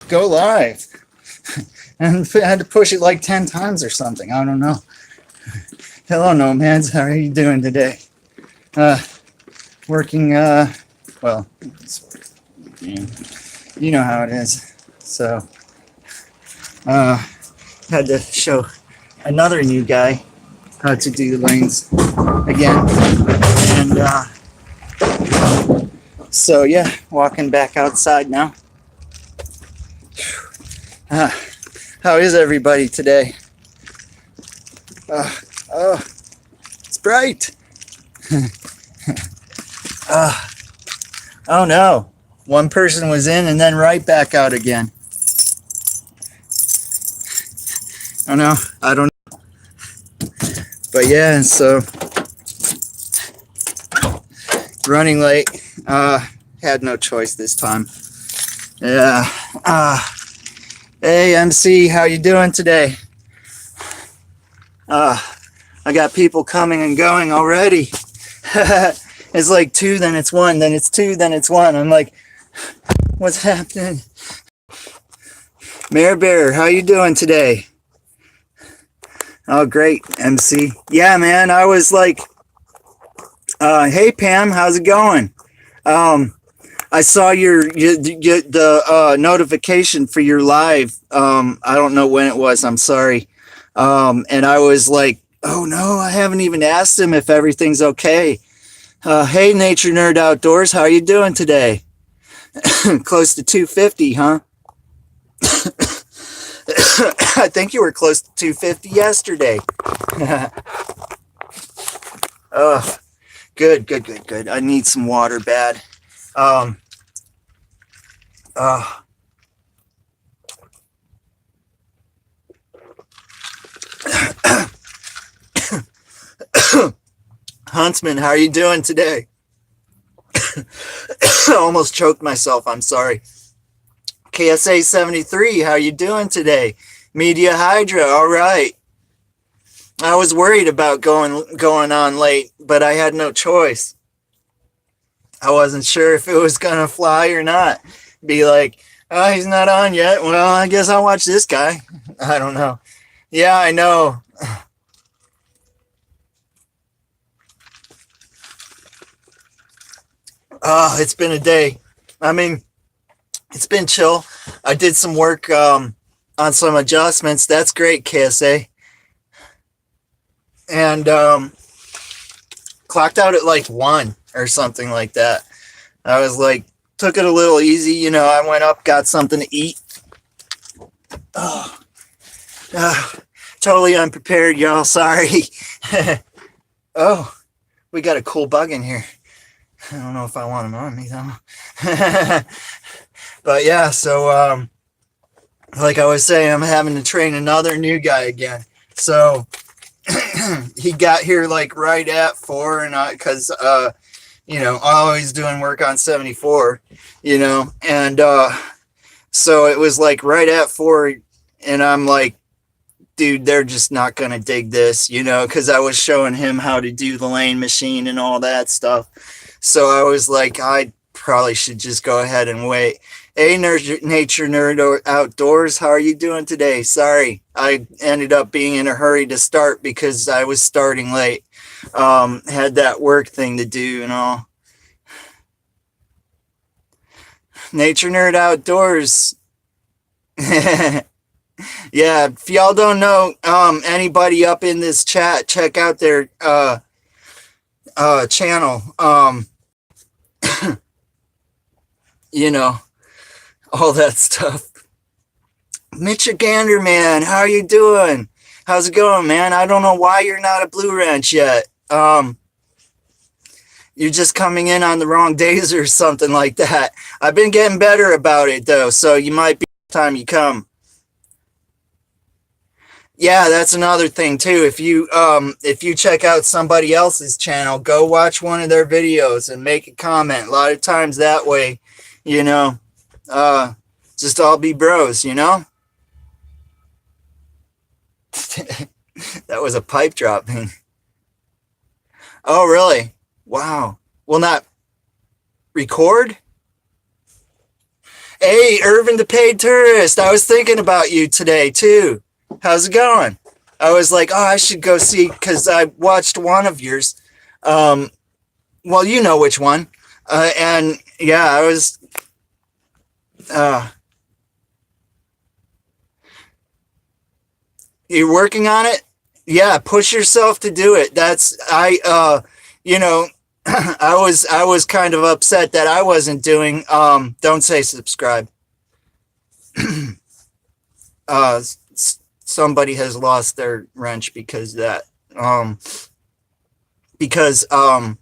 go live. And I had to push it like 10 times or something. I don't know. Hello, nomads. How are you doing today? Working, well, you know how it is. So, had to show another new guy how to do the lanes again. And, so yeah, walking back outside now. How is everybody today? Oh, it's bright. Oh no, one person was in and then right back out again. Oh no, I don't know. But yeah, so running late. Had no choice this time. Yeah. Hey MC, how you doing today? I got people coming and going already. It's like 2, then it's 1, then it's 2, then it's 1. I'm like, what's happening? Mare Bear, how you doing today? Oh, great, MC. Yeah, man, I was like, hey Pam, how's it going? I saw the notification for your live. I don't know when it was. I'm sorry. And I was like, oh no, I haven't even asked him if everything's okay. Hey, Nature Nerd Outdoors, how are you doing today? Close to 250, huh? I think you were close to 250 yesterday. Oh, good. I need some water bad. Huntsman, how are you doing today? Almost choked myself. I'm sorry. KSA 73, how are you doing today? Media Hydra, all right. I was worried about going on late, but I had no choice. I wasn't sure if it was gonna fly or not. Be like, oh, he's not on yet. Well, I guess I'll watch this guy. I don't know. Yeah, I know. Oh, it's been a day. I mean, it's been chill. I did some work on some adjustments. That's great, KSA. And clocked out at like 1 or something like that. I was like, took it a little easy. You know, I went up, got something to eat. Oh, totally unprepared, y'all. Sorry. Oh, we got a cool bug in here. I don't know if I want him on me though. But yeah, so like I was saying, I'm having to train another new guy again. So he got here like right at 4, and because you know, always doing work on 74, you know, and so it was like right at 4, and I'm like, dude, they're just not gonna dig this, you know, because I was showing him how to do the lane machine and all that stuff. So I was like, I probably should just go ahead and wait. Hey, Nature Nerd Outdoors, how are you doing today? Sorry, I ended up being in a hurry to start because I was starting late. Had that work thing to do and all. Nature Nerd Outdoors. Yeah, if y'all don't know anybody up in this chat, check out their channel. You know, all that stuff. Michigander, man, how are you doing? How's it going, man? I don't know why you're not a Blue Wrench yet. You're just coming in on the wrong days or something like that. I've been getting better about it though, so you might be time you come. Yeah, that's another thing too. If you check out somebody else's channel, go watch one of their videos and make a comment. A lot of times that way, you know, just all be bros, you know? That was a pipe drop thing. Oh, really? Wow. Will not record? Hey, Irvin the paid tourist. I was thinking about you today too. How's it going? I was like, oh, I should go see because I watched one of yours. Um, well, you know which one. And yeah, I was. Uh, you're working on it. Yeah, push yourself to do it. That's I. You know, I was kind of upset that I wasn't doing. Don't say subscribe. uh Somebody has lost their wrench because of that. Because I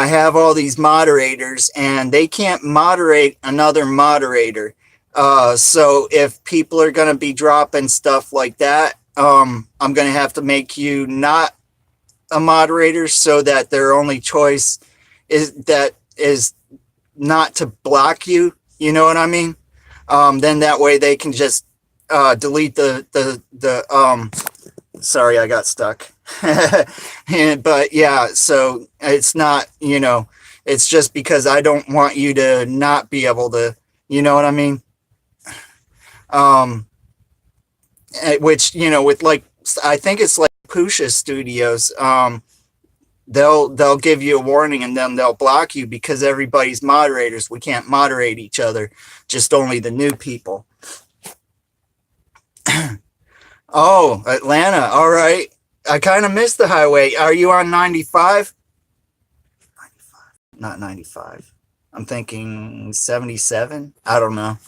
have all these moderators and they can't moderate another moderator. So if people are going to be dropping stuff like that, I'm going to have to make you not a moderator so that their only choice is not to block you. You know what I mean? Then that way they can just delete the sorry, I got stuck. But yeah, so it's not, it's just because I don't want you to not be able to, you know what I mean? Um, which, with like, I think it's like Pusha Studios, they'll give you a warning and then they'll block you because everybody's moderators. We can't moderate each other, just only the new people. Oh, Atlanta. All right. I kind of missed the highway. Are you on 95? 95. Not 95. I'm thinking 77. I don't know.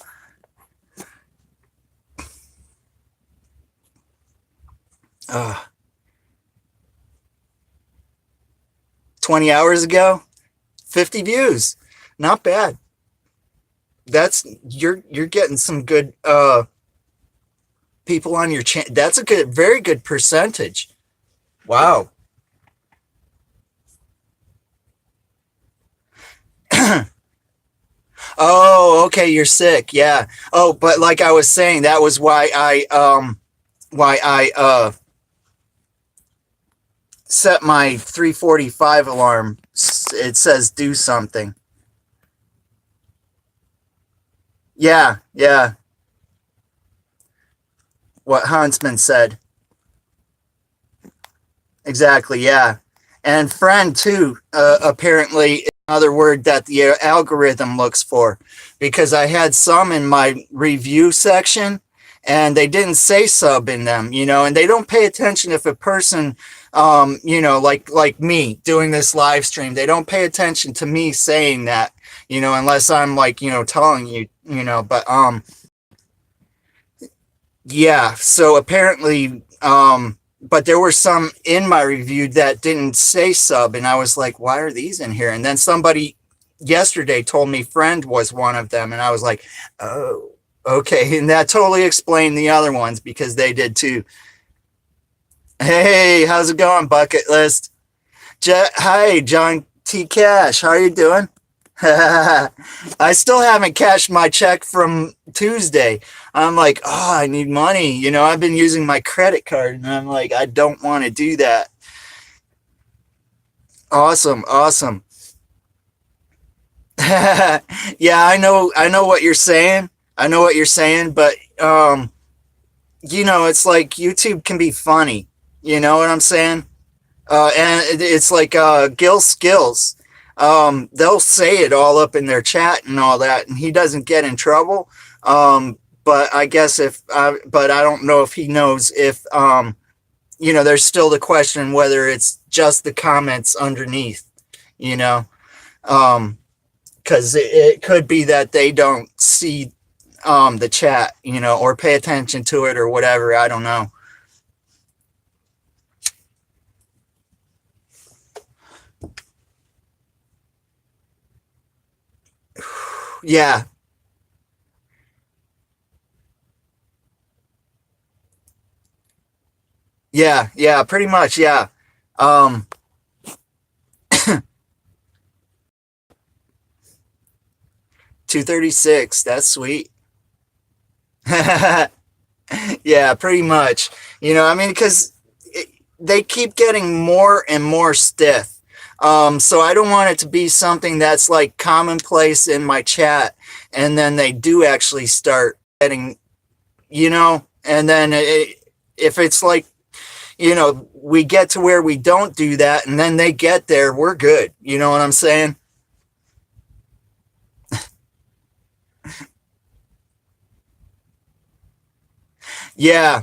20 hours ago, 50 views. Not bad. That's you're getting some good people on your channel. That's a very good percentage. Wow. Oh, okay, you're sick. Yeah. Oh, but like I was saying, that was why I set my 3:45 alarm. It says do something. Yeah, yeah. What Huntsman said. Exactly, yeah. And friend too, apparently another word that the algorithm looks for, because I had some in my review section and they didn't say sub in them, and they don't pay attention if a person, like me doing this live stream, they don't pay attention to me saying that, unless I'm like, telling you, but yeah, so apparently, but there were some in my review that didn't say sub, and I was like, why are these in here? And then somebody yesterday told me friend was one of them, and I was like, oh, okay. And that totally explained the other ones because they did too. Hey, how's it going, Bucket List? Hi, John T. Cash. How are you doing? I still haven't cashed my check from Tuesday. I'm like, oh, I need money. I've been using my credit card and I'm like, I don't want to do that. Awesome. Awesome. Yeah, I know what you're saying. I know what you're saying, but it's like YouTube can be funny. You know what I'm saying? And it's like Gil Skills. They'll say it all up in their chat and all that, and he doesn't get in trouble. But I guess but I don't know if he knows if, there's still the question whether it's just the comments underneath, you know, because it could be that they don't see the chat, or pay attention to it or whatever. I don't know. Yeah. Yeah, yeah, pretty much, yeah. Um, 236, that's sweet. Yeah, pretty much. I mean, because they keep getting more and more stiff. So I don't want it to be something that's like commonplace in my chat and then they do actually start getting, and then if it's like, we get to where we don't do that and then they get there, we're good. You know what I'm saying? Yeah,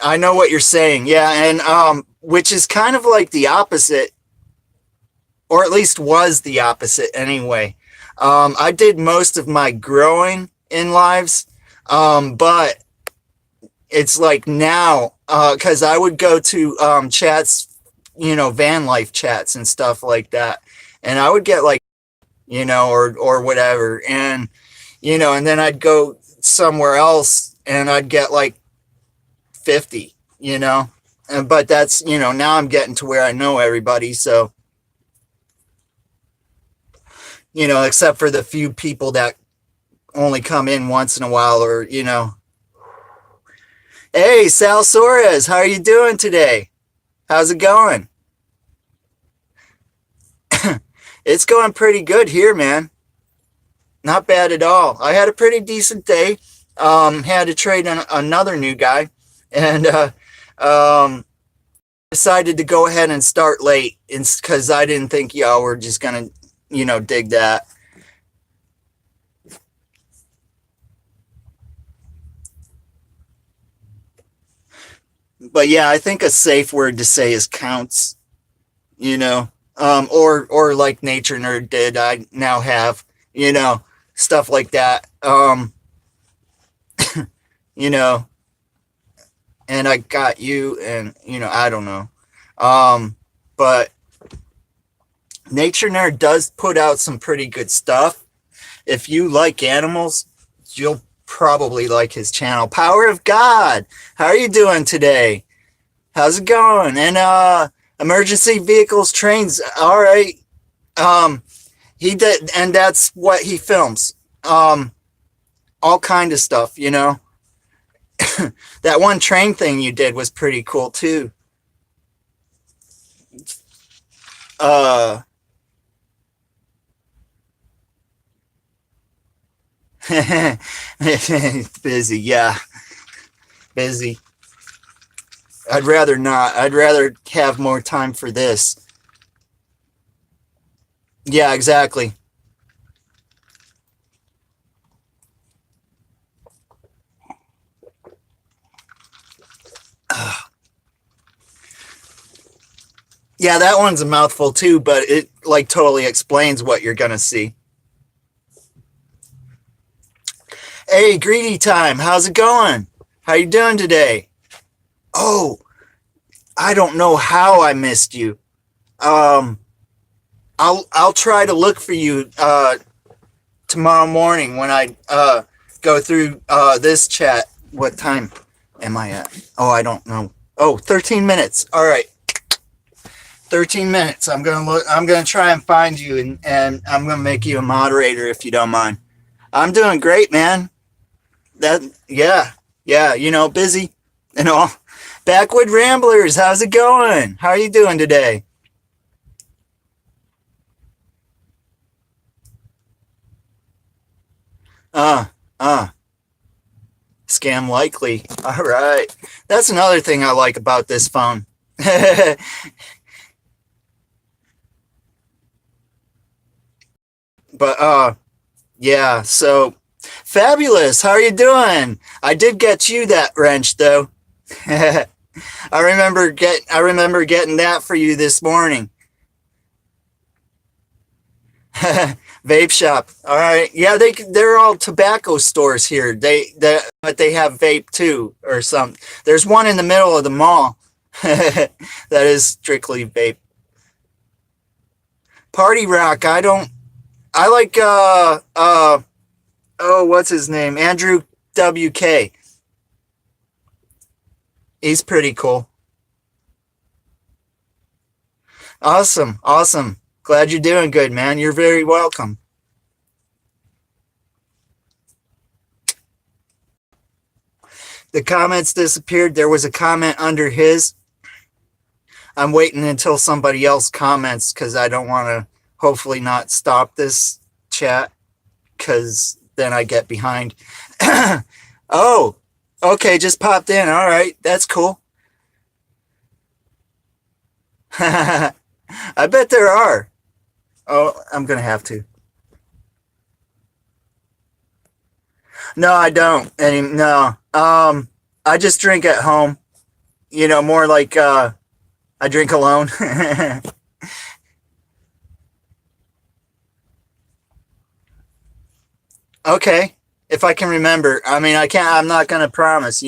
I know what you're saying. Yeah, and which is kind of like the opposite, or at least was the opposite anyway. I did most of my growing in lives, but it's like now, because I would go to chats, van life chats and stuff like that, and I would get like, or whatever, and then I'd go somewhere else and I'd get like 50, but that's, now I'm getting to where I know everybody, so, except for the few people that only come in once in a while, or, Hey, Sal Suarez, how are you doing today? How's it going? It's going pretty good here, man. Not bad at all. I had a pretty decent day. Had to trade another new guy, and decided to go ahead and start late because I didn't think y'all were just gonna, dig that. But yeah, I think a safe word to say is counts, or like Nature Nerd did. I now have, stuff like that. You know, and I got you, and I don't know. But Nature Nerd does put out some pretty good stuff. If you like animals, you'll probably like his channel. Power of God. How are you doing today? How's it going? And emergency vehicles, trains. All right. He did, and that's what he films. All kind of stuff, That one train thing you did was pretty cool too. Uh, busy, yeah, busy. I'd rather not. I'd rather have more time for this. Yeah, exactly. Yeah, that one's a mouthful too, but it like totally explains what you're gonna see. Hey, greedy time. How's it going? How you doing today? Oh, I don't know how I missed you. Um, I'll try to look for you tomorrow morning when I go through this chat. What time am I at? Oh, I don't know. Oh, 13 minutes. All right. 13 minutes. I'm gonna try and find you, and I'm gonna make you a moderator if you don't mind. I'm doing great, man. That Yeah, yeah, busy and all. Backwood Ramblers, how's it going? How are you doing today? Uh, uh, Scam likely. All right. That's another thing I like about this phone. But yeah, so fabulous. How are you doing? I did get you that wrench though. I remember getting that for you this morning. Vape shop. All right. Yeah, they're all tobacco stores here. But they have vape too or some. There's one in the middle of the mall that is strictly vape. Party Rock. I like oh, what's his name? Andrew WK. He's pretty cool. Awesome. Awesome. Glad you're doing good, man. You're very welcome. The comments disappeared. There was a comment under his. I'm waiting until somebody else comments because I don't want to hopefully not stop this chat because then I get behind. Oh, okay, just popped in. All right, that's cool. I bet there are. Oh, I'm gonna have to. No, I don't. Any no. I just drink at home. More like I drink alone. Okay, if I can remember. I mean, I can't. I'm not gonna promise.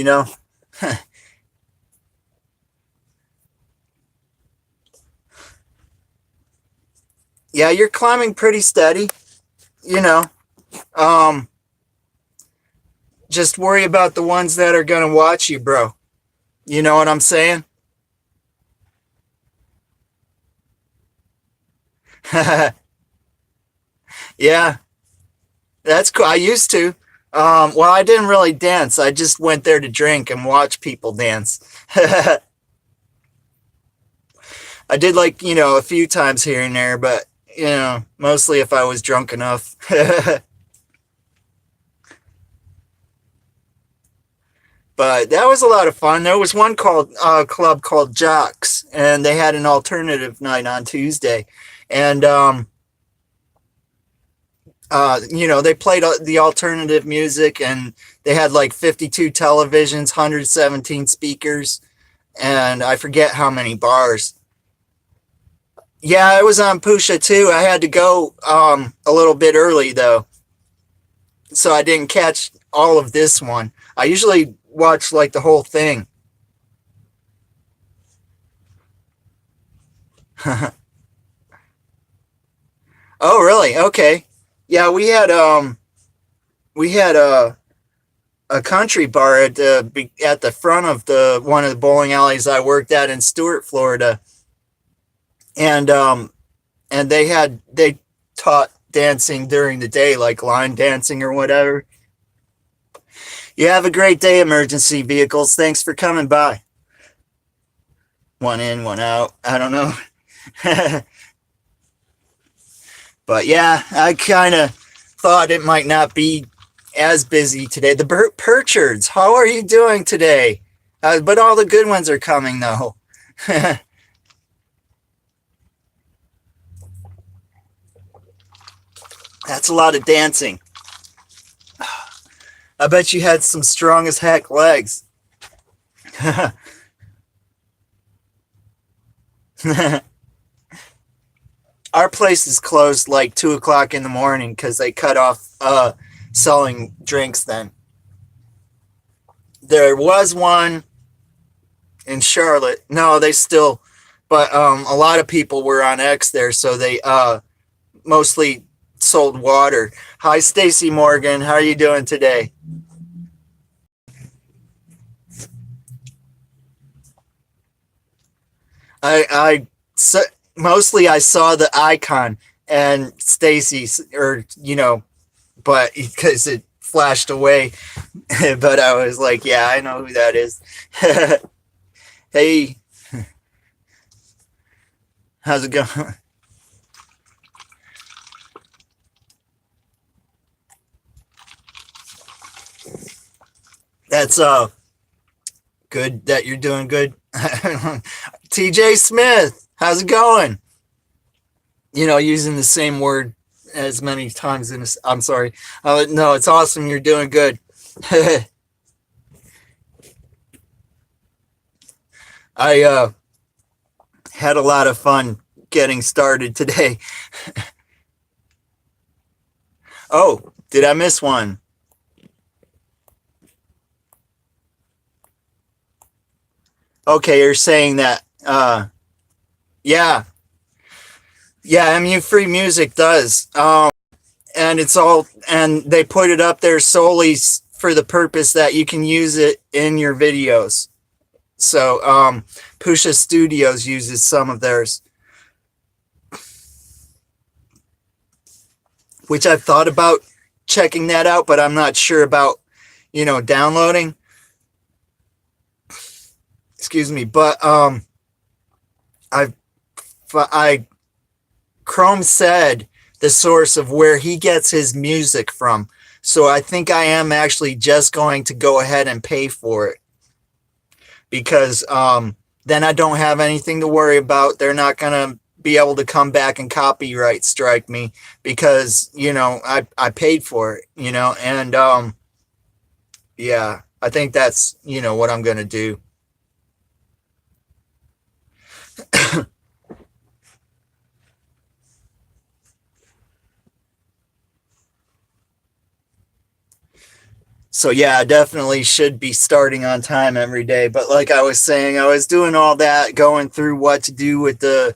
Yeah, you're climbing pretty steady. You know. Um, just worry about the ones that are gonna watch you, bro. You know what I'm saying? Yeah, that's cool. I used to. Well, I didn't really dance. I just went there to drink and watch people dance. I did a few times here and there, but mostly if I was drunk enough. But that was a lot of fun. There was one club called Jocks, and they had an alternative night on Tuesday, and they played the alternative music, and they had like 52 televisions, 117 speakers, and I forget how many bars. Yeah, it was on Pusha too. I had to go a little bit early though, so I didn't catch all of this one. I usually watch like the whole thing. Oh, really? Okay. Yeah, we had a country bar at the front of the one of the bowling alleys I worked at in Stuart, Florida, and they taught dancing during the day, like line dancing or whatever. You have a great day, emergency vehicles. Thanks for coming by. One in, one out. I don't know. But yeah, I kind of thought it might not be as busy today. The Perchards, how are you doing today? But all the good ones are coming though. That's a lot of dancing. I bet you had some strong as heck legs. Our place is closed like 2 o'clock in the morning because they cut off selling drinks then. There was one in Charlotte. No, they still, but a lot of people were on X there, so they mostly sold water. Hi, Stacy Morgan. How are you doing today? I so, mostly I saw the icon and Stacy's, or but because it flashed away, but I was like, yeah, I know who that is. Hey, how's it going? That's good that you're doing good. TJ Smith, how's it going? Using the same word as many times in I'm sorry. No, it's awesome. You're doing good. I had a lot of fun getting started today. Oh, did I miss one? Okay, you're saying that. Yeah, yeah. MU Free Music does, and they put it up there solely for the purpose that you can use it in your videos. So, Pusha Studios uses some of theirs, which I've thought about checking that out, but I'm not sure about, downloading. Excuse me, but I I Chrome said the source of where he gets his music from. So I think I am actually just going to go ahead and pay for it, because then I don't have anything to worry about. They're not going to be able to come back and copyright strike me, because, I paid for it, and yeah, I think that's, what I'm going to do. So yeah, I definitely should be starting on time every day. But like I was saying, I was doing all that, going through what to do with the,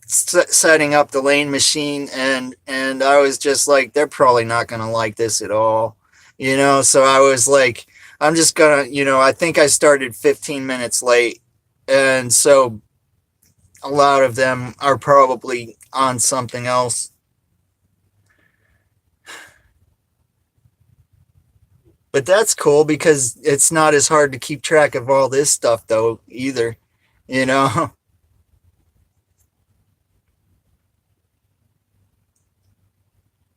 setting up the lane machine, and I was just like, they're probably not gonna like this at all, So I was like, I'm just gonna, I think I started 15 minutes late, and so a lot of them are probably on something else. But that's cool because it's not as hard to keep track of all this stuff though either, you know.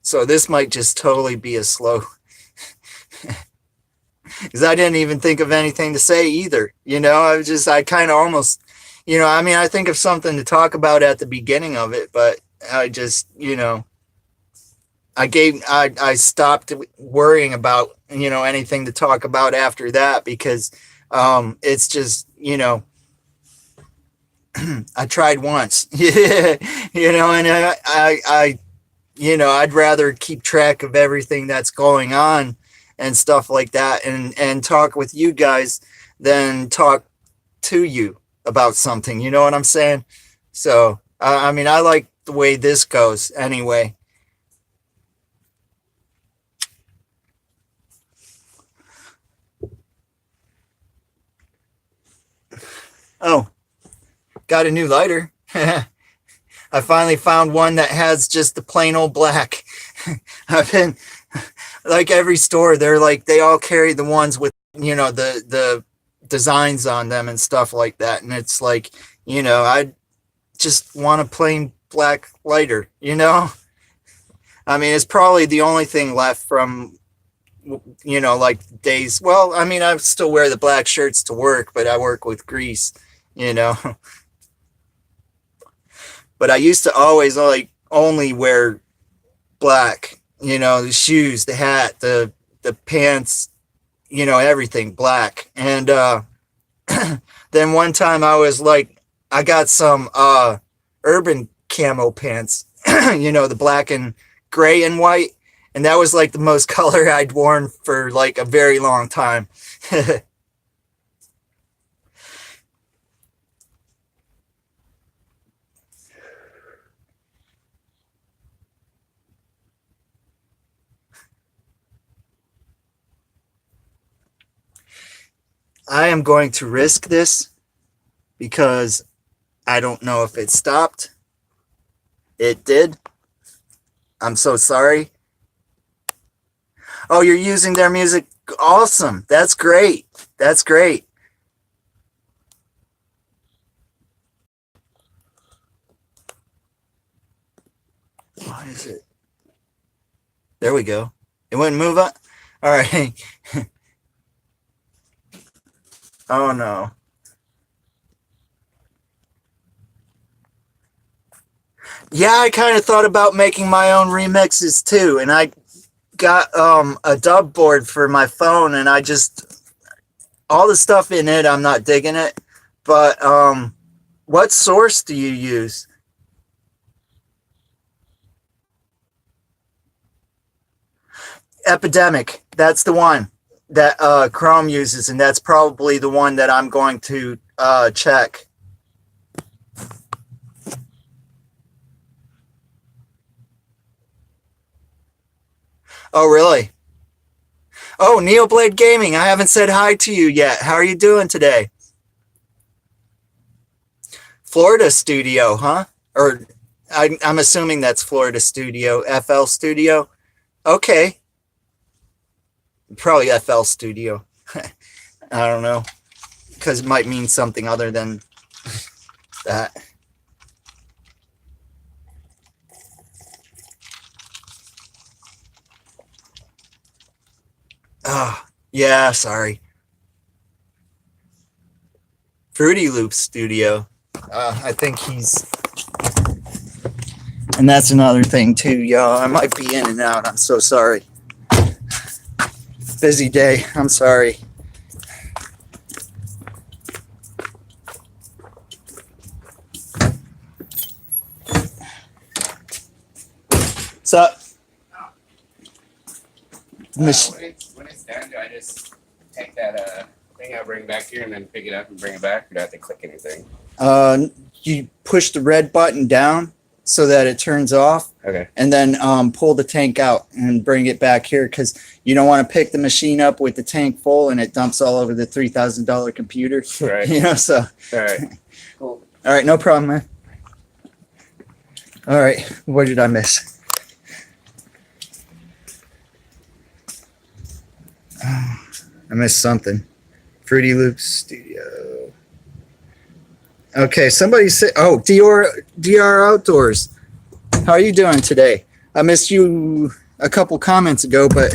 So this might just totally be a slow, because I didn't even think of anything to say either. I kind of almost, I mean, I think of something to talk about at the beginning of it, but I just, I stopped worrying about, anything to talk about after that, because it's just, I tried once, and I'd rather keep track of everything that's going on and stuff like that, and talk with you guys than talk to you about something. You know what I'm saying? So, I mean, I like the way this goes anyway. Oh, got a new lighter. I finally found one that has just the plain old black. I've been like every store, they're like, they all carry the ones with, the designs on them and stuff like that. And it's like, I just want a plain black lighter. I mean, it's probably the only thing left from, like days. Well, I mean, I still wear the black shirts to work, but I work with grease, you know. But I used to always like only wear black, the shoes, the hat, the pants, everything black. And then one time I was like, I got some urban camo pants, the black and gray and white. And that was like the most color I'd worn for like a very long time. I am going to risk this because I don't know if it stopped. It did. I'm so sorry. Oh, you're using their music. Awesome. That's great. That's great. Why is it? There we go. It wouldn't move up. All right. Oh no. Yeah, I kind of thought about making my own remixes too, and I got a dub board for my phone, and I just all the stuff in it, I'm not digging it. But what source do you use? Epidemic. That's the one that Chrome uses, and that's probably the one that I'm going to check. Oh, really? Oh, Neoblade Gaming. I haven't said hi to you yet. How are you doing today? Florida Studio, huh? Or I'm assuming that's Florida Studio, FL Studio. Okay, probably FL Studio. I don't know, because it might mean something other than that. Yeah, sorry. Fruity Loop Studio. I think he's, and that's another thing too, y'all. I might be in and out. I'm so sorry. Busy day. I'm sorry. So, when it's done, do I just take that thing I bring back here and then pick it up and bring it back, or do I have to click anything? you push the red button down so that it turns off, Okay. and then pull the tank out and bring it back here because you don't want to pick the machine up with the tank full and it dumps all over the $3,000 computer. Right. You know, so. All right. Cool. All right, no problem, man. All right, what did I miss? I missed something. Fruity Loops Studio. Okay, somebody said, oh, DR Outdoors. How are you doing today? I missed you a couple comments ago, but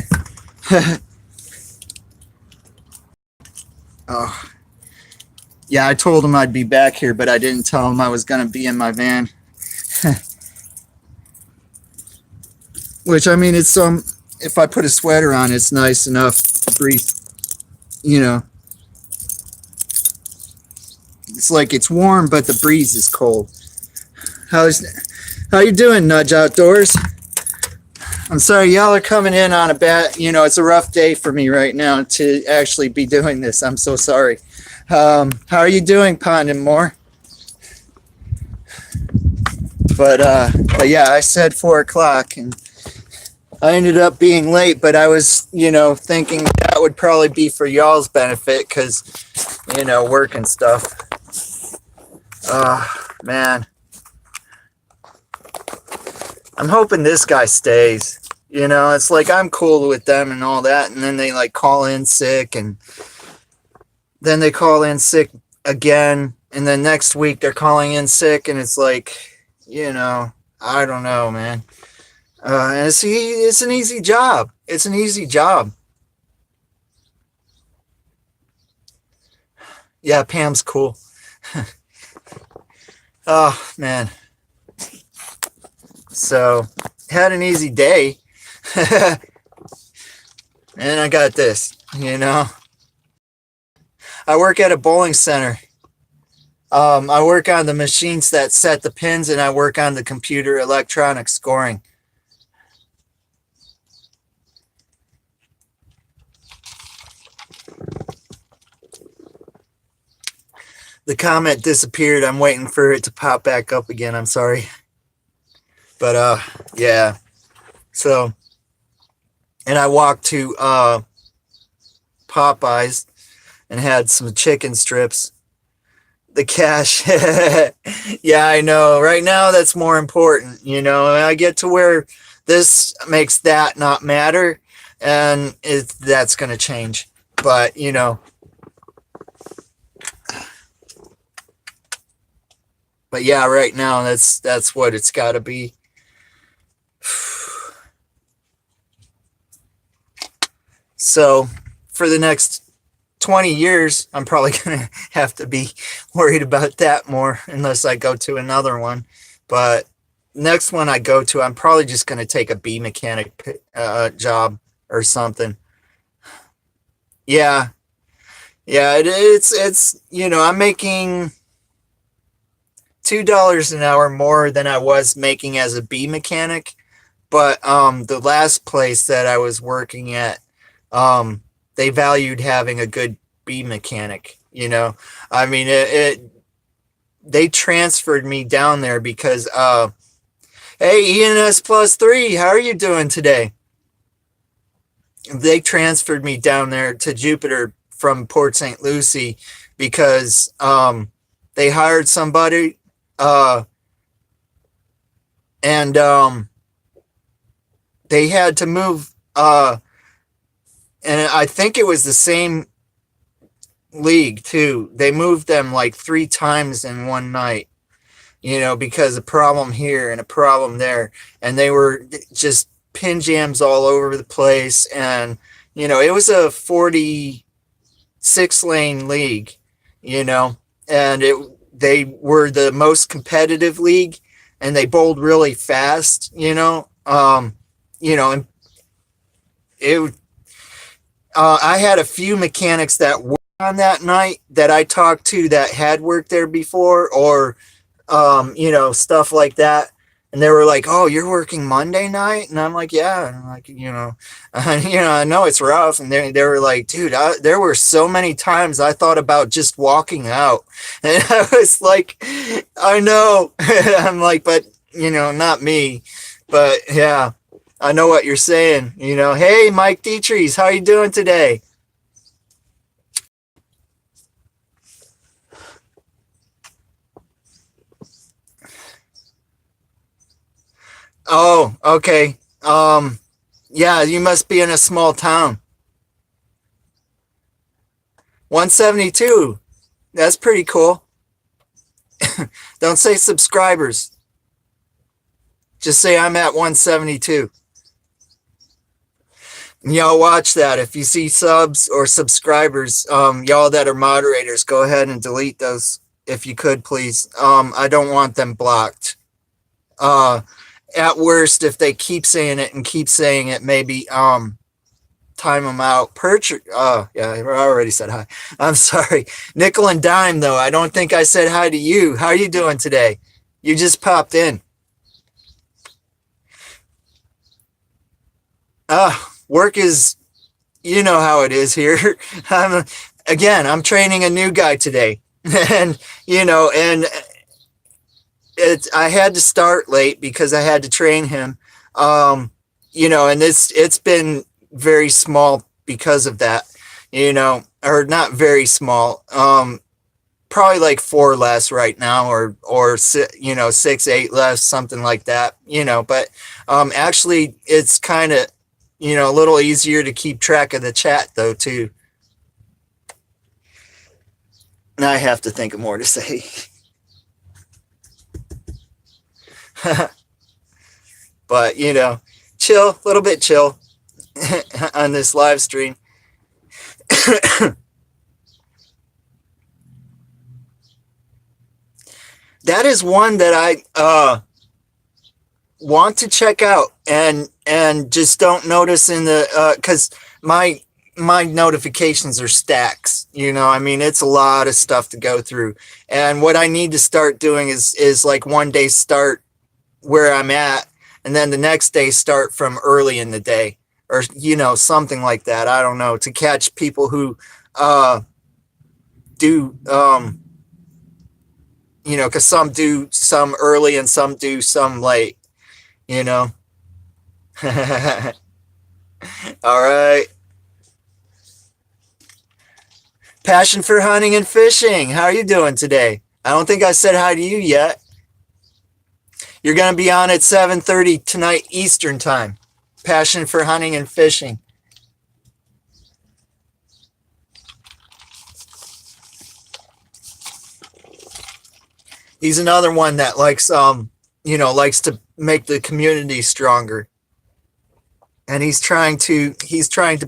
oh, yeah, I told him I'd be back here, but I didn't tell him I was going to be in my van. Which, I mean, it's if I put a sweater on, it's nice enough to breathe, you know. It's like it's warm, but the breeze is cold. How you doing, Nudge Outdoors? I'm sorry, y'all are coming in on a bad, you know, it's a rough day for me right now to actually be doing this. I'm so sorry. How are you doing, Pond and More? But yeah, I said 4 o'clock and I ended up being late, but I was, you know, thinking that would probably be for y'all's benefit because, you know, work and stuff. Man. I'm hoping this guy stays. You know, it's like I'm cool with them and all that, and then they like call in sick, and then they call in sick again, and then next week they're calling in sick, and it's like, you know, I don't know, man. And it's an easy job. It's an easy job. Yeah, Pam's cool. Oh, man. So, had an easy day. And I got this, you know. I work at a bowling center. I work on the machines that set the pins, and I work on the computer electronic scoring. The comment disappeared. I'm waiting for it to pop back up again. I'm sorry. But yeah. So, and I walked to Popeyes and had some chicken strips. The cash. Yeah, I know. Right now that's more important, you know. I get to where this makes that not matter, and that's going to change. But, you know, but yeah, right now that's what it's got to be. So for the next 20 years, I'm probably going to have to be worried about that more unless I go to another one. But next one I go to, I'm probably just going to take a bee mechanic job or something. Yeah. Yeah, it's you know, I'm making $2 an hour more than I was making as a bee mechanic, but the last place that I was working at, they valued having a good bee mechanic, you know. I mean, they transferred me down there because hey, ENS plus 3, how are you doing today? They transferred me down there to Jupiter from Port St. Lucie because they hired somebody and they had to move and I think it was the same league too. They moved them like 3 times in one night, you know, because a problem here and a problem there, and they were just pin jams all over the place, and it was a 46 lane league, and they were the most competitive league, and they bowled really fast, and it I had a few mechanics that were on that night that I talked to that had worked there before, or stuff like that. And they were like, "Oh, you're working Monday night?" And I'm like, "Yeah." And I'm like, I know it's rough. And they were like, "Dude, there were so many times I thought about just walking out." And I was like, "I know." I'm like, "But not me." But yeah, I know what you're saying. Hey, Mike Dietrich, how you doing today? Oh, okay. Yeah, you must be in a small town. 172. That's pretty cool. Don't say subscribers. Just say I'm at 172. Y'all watch that. If you see subs or subscribers, y'all that are moderators, go ahead and delete those if you could, please. I don't want them blocked. At worst, if they keep saying it and keep saying it, maybe time them out. Yeah, I already said hi. I'm sorry. Nickel and dime though. I don't think I said hi to you. How are you doing today? You just popped in. Work is, you know how it is here. I'm training a new guy today, and I had to start late because I had to train him. And it's been very small because of that, or not very small. Probably like 4 less right now, or 6, 8 less, something like that. But actually, it's kind of a little easier to keep track of the chat though too. Now I have to think of more to say. But chill, a little bit chill on this live stream. That is one that I want to check out, and just don't notice in the because my notifications are stacks. I mean, it's a lot of stuff to go through, and what I need to start doing is like one day start where I'm at, and then the next day start from early in the day, or something like that. I don't know, to catch people who do because some do some early and some do some late. All right. Passion for hunting and fishing. How are you doing today? I don't think I said hi to you yet. You're going to be on at 7:30 tonight Eastern time. Passion for hunting and fishing. He's another one that likes likes to make the community stronger. And he's trying to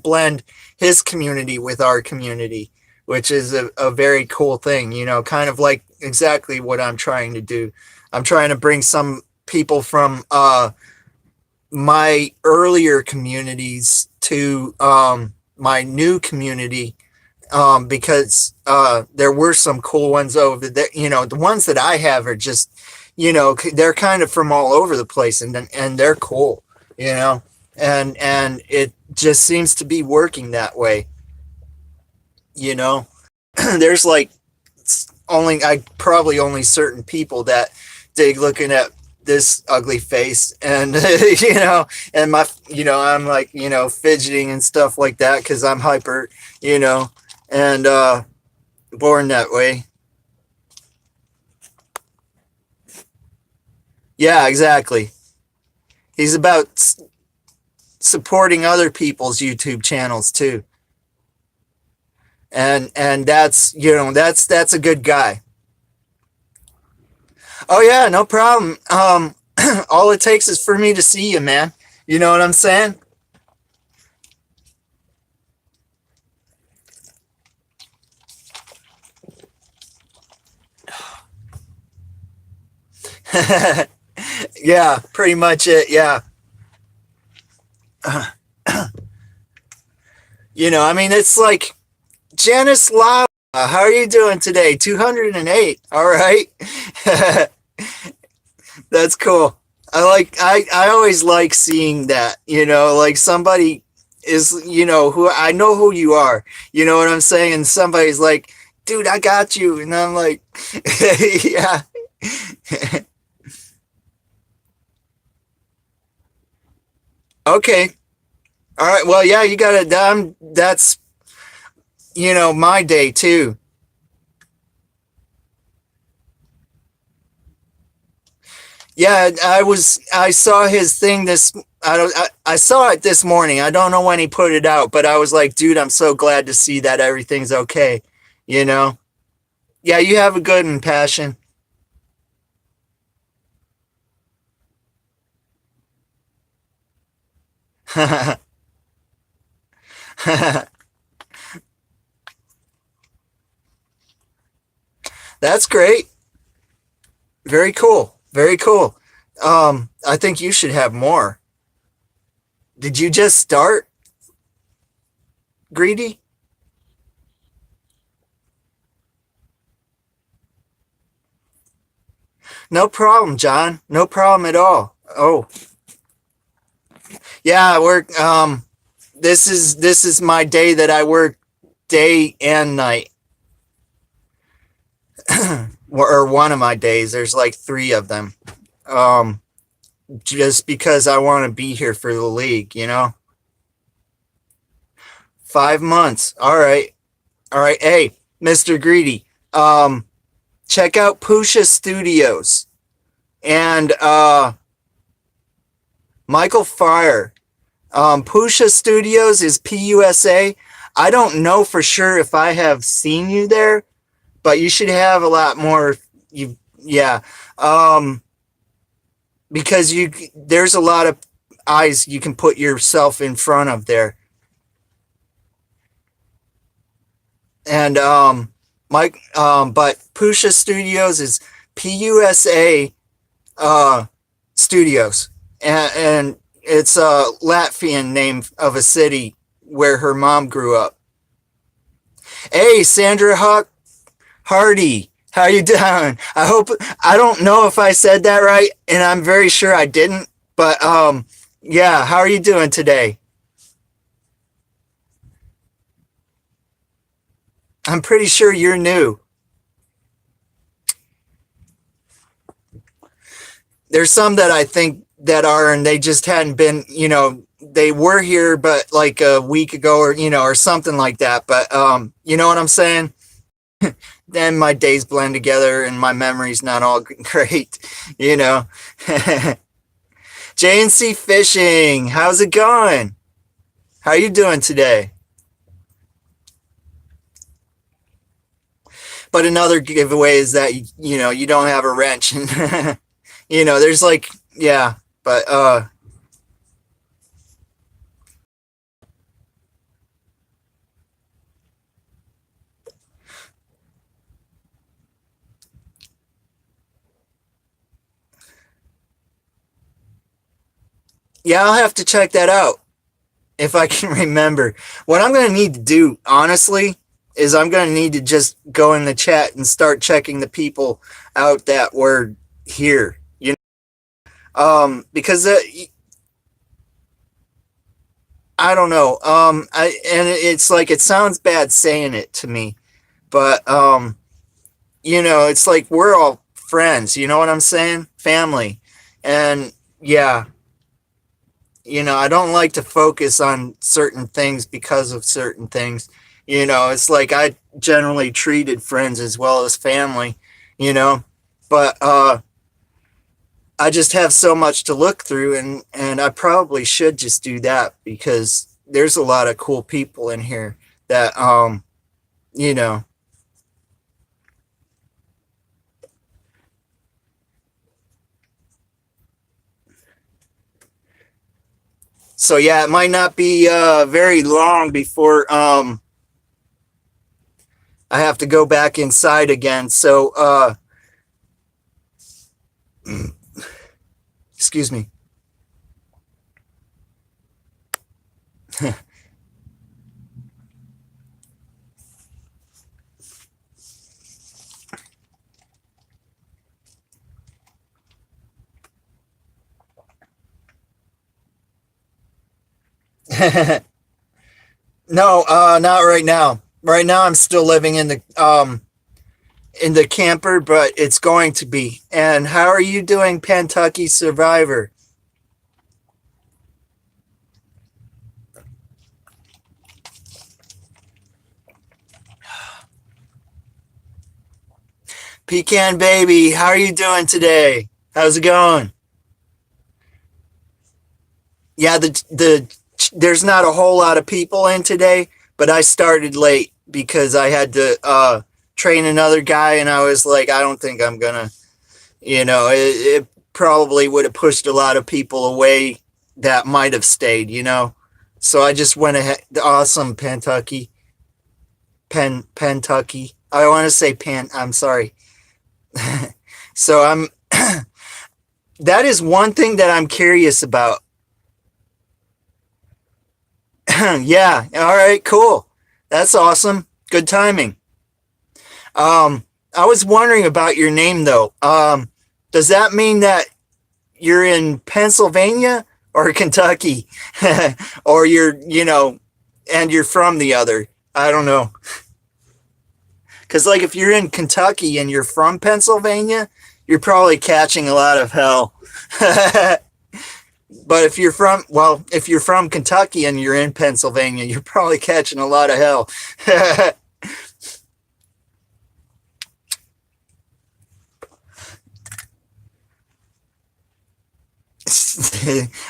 blend his community with our community, which is a very cool thing, kind of like exactly what I'm trying to do. I'm trying to bring some people from my earlier communities to my new community, because there were some cool ones over there. The ones that I have are just, they're kind of from all over the place, and they're cool, and it just seems to be working that way. There's like probably only certain people that dig looking at this ugly face, and and I'm like fidgeting and stuff like that because I'm hyper, and born that way. Yeah, exactly. He's about supporting other people's YouTube channels too, and that's a good guy. Oh yeah, no problem. All it takes is for me to see you, man. You know what I'm saying? Yeah, pretty much it. Yeah. I mean, it's like Janice Lau. How are you doing today? 208. All right. That's cool. I always like seeing that, like somebody is, who I know who you are. You know what I'm saying? And somebody's like, dude, I got you. And I'm like, yeah. Okay. All right. Well, yeah, you got it. That's, my day too. Yeah, I saw his thing I saw it this morning. I don't know when he put it out, but I was like, dude, I'm so glad to see that everything's okay, you know? Yeah, you have a good and passion. That's great. Very cool. Very cool. I think you should have more. Did you just start, Greedy? No problem, John. No problem at all. Oh, yeah, this is my day that I work day and night. Or one of my days. There's like three of them. Um, just because I want to be here for the league. 5 months. All right. All right. Hey, Mr. Greedy. Um, check out Pusha Studios and Michael Fire. Pusha Studios is PUSA. I don't know for sure if I have seen you there, but you should have a lot more. You, yeah. Um, because there's a lot of eyes you can put yourself in front of there. And Mike, but Pusha Studios is PUSA uh, Studios, and it's a Latvian name of a city where her mom grew up. Hey, Sandra Huck Hardy, how you doing? I don't know if I said that right, and I'm very sure I didn't. But yeah, how are you doing today? I'm pretty sure you're new. There's some that I think that are, and they just hadn't been, they were here, but like a week ago, or or something like that. But you know what I'm saying? Then my days blend together, and my memory's not all great, you know. JNC Fishing, how's it going? How are you doing today? But another giveaway is that you don't have a wrench, and there's like, yeah, but yeah, I'll have to check that out if I can remember. What I'm gonna need to do, honestly, is I'm gonna need to just go in the chat and start checking the people out that were here. Because I don't know. And it's like it sounds bad saying it to me, but it's like we're all friends. You know what I'm saying? Family, and yeah, I don't like to focus on certain things because of certain things. It's like I generally treated friends as well as family. You know, but I just have so much to look through, and I probably should just do that because there's a lot of cool people in here that you know. So yeah, it might not be very long before I have to go back inside again. So Excuse me. No, not right now. Right now, I'm still living in the camper, but it's going to be. And how are you doing, Kentucky Survivor? Pecan Baby, how are you doing today? How's it going? Yeah, there's not a whole lot of people in today, but I started late because I had to train another guy, and I was like, I don't think I'm gonna, it probably would have pushed a lot of people away that might have stayed, So I just went ahead. Awesome, Pentucky. I want to say I'm sorry. So that is one thing that I'm curious about. Yeah. All right. Cool. That's awesome. Good timing. I was wondering about your name though. Does that mean that you're in Pennsylvania or Kentucky, or and you're from the other? I don't know. Because like if you're in Kentucky and you're from Pennsylvania, you're probably catching a lot of hell. But if you're from Kentucky and you're in Pennsylvania, you're probably catching a lot of hell.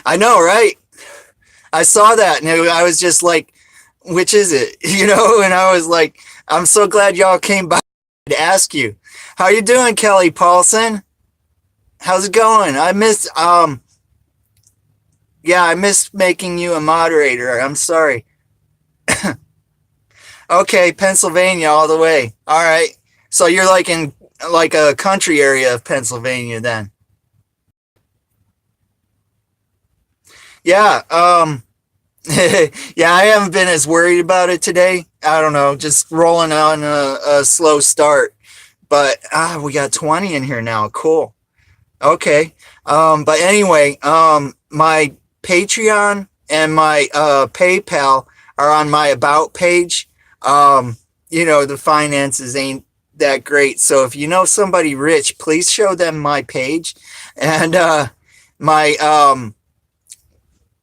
I know, right? I saw that and I was just like, which is it? And I was like, I'm so glad y'all came by to ask you. How you doing, Kelly Paulson? How's it going? I missed making you a moderator. I'm sorry. Okay, Pennsylvania all the way. All right. So you're like in like a country area of Pennsylvania then. Yeah, yeah, I haven't been as worried about it today. I don't know, just rolling on a slow start. But we got 20 in here now. Cool. Okay. But anyway, my Patreon and my PayPal are on my about page. The finances ain't that great. So if you know somebody rich, please show them my page. And my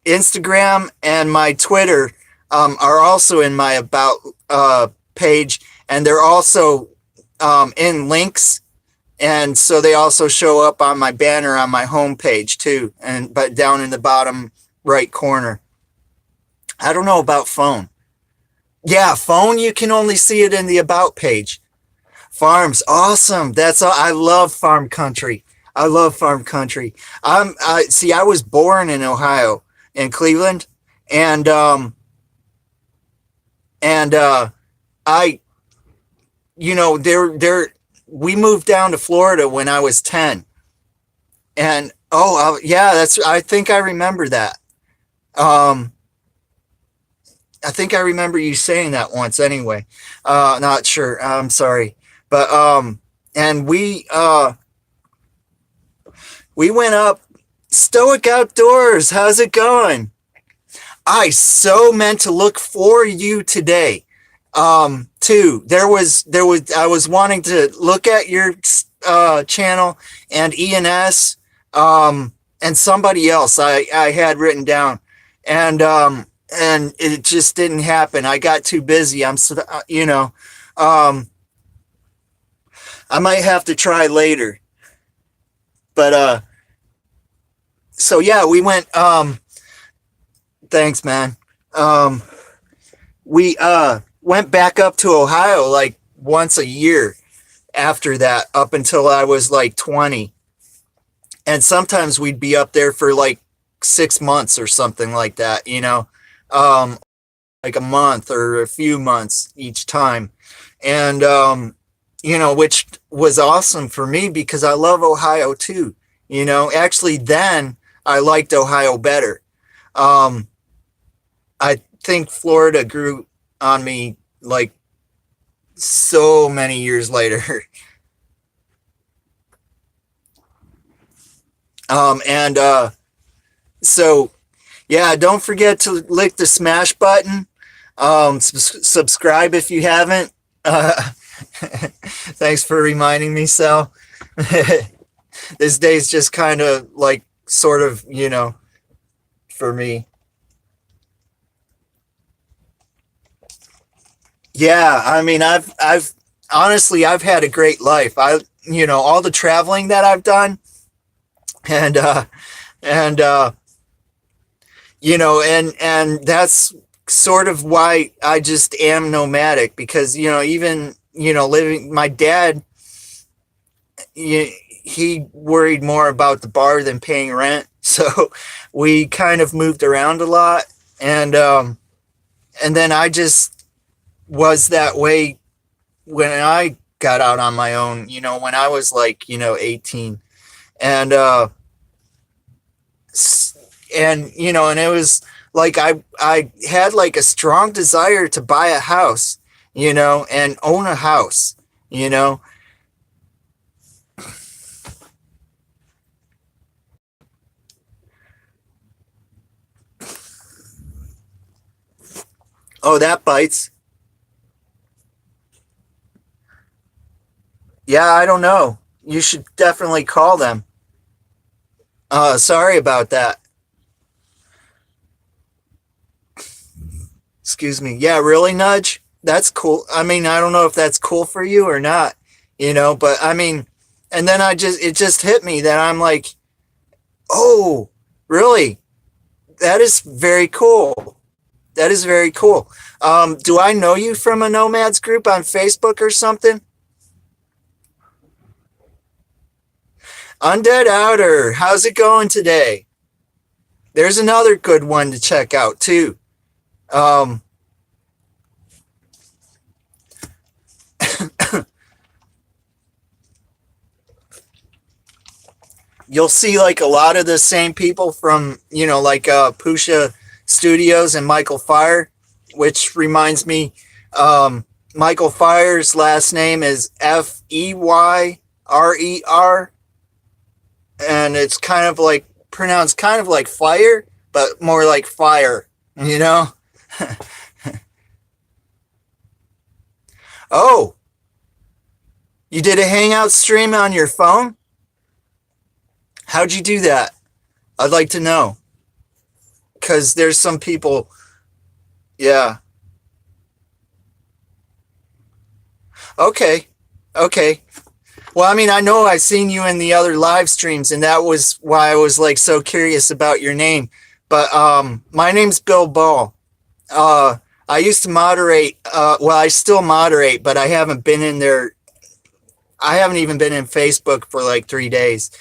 Instagram and my Twitter are also in my about page, and they're also in links, and so they also show up on my banner on my homepage too, but down in the bottom right corner. I don't know about phone. Yeah, phone, you can only see it in the about page. Farms, awesome. That's all. I love farm country. I love farm country. I was born in Ohio, in Cleveland, and I, we moved down to Florida when I was 10, and yeah, I think I remember that. I think I remember you saying that once. Anyway, not sure. I'm sorry, but and we went up. Stoic Outdoors, how's it going? I so meant to look for you today. Too. I was wanting to look at your channel and ENS, and somebody else I had written down, and it just didn't happen. I got too busy. I might have to try later, but so yeah, we went, thanks, man. We went back up to Ohio like once a year after that, up until I was like 20. And sometimes we'd be up there for like 6 months or something like that, like a month or a few months each time. And, which was awesome for me because I love Ohio too. You know, actually, then I liked Ohio better. Um, I think Florida grew on me like so many years later. And so, yeah, don't forget to lick the smash button. Subscribe if you haven't. Thanks for reminding me, Sal. This day's just kind of like sort of, you know, for me. Yeah, I mean, I've honestly, I've had a great life. You know, all the traveling that I've done, and and you know, and that's sort of why I just am nomadic, because you know, even you know, living, my dad, he worried more about the bar than paying rent, so we kind of moved around a lot, and then I just was that way when I got out on my own, you know, when I was like, you know, 18. And and you know, and it was like I had like a strong desire to buy a house, you know, and own a house, you know. Oh, that bites. Yeah, I don't know. You should definitely call them. Sorry about that. Excuse me. Yeah, really, Nudge? That's cool. I mean, I don't know if that's cool for you or not, you know, but I mean, and then it just hit me that I'm like, oh, really? That is very cool. That is very cool. Do I know you from a Nomads group on Facebook or something? Undead Outer, how's it going today? There's another good one to check out too. Um, you'll see like a lot of the same people from, you know, like Pusha Studios and Michael Fire, which reminds me, Michael Fire's last name is Feyrer, and it's kind of like pronounced kind of like fire, but more like fire, you know? Oh, you did a Hangout stream on your phone? How'd you do that? I'd like to know. Because there's some people, yeah. Okay. Okay. Well, I mean, I know I've seen you in the other live streams, and that was why I was like so curious about your name. But my name's Bill Ball. I used to moderate. Well, I still moderate, but I haven't been in there. I haven't even been in Facebook for like 3 days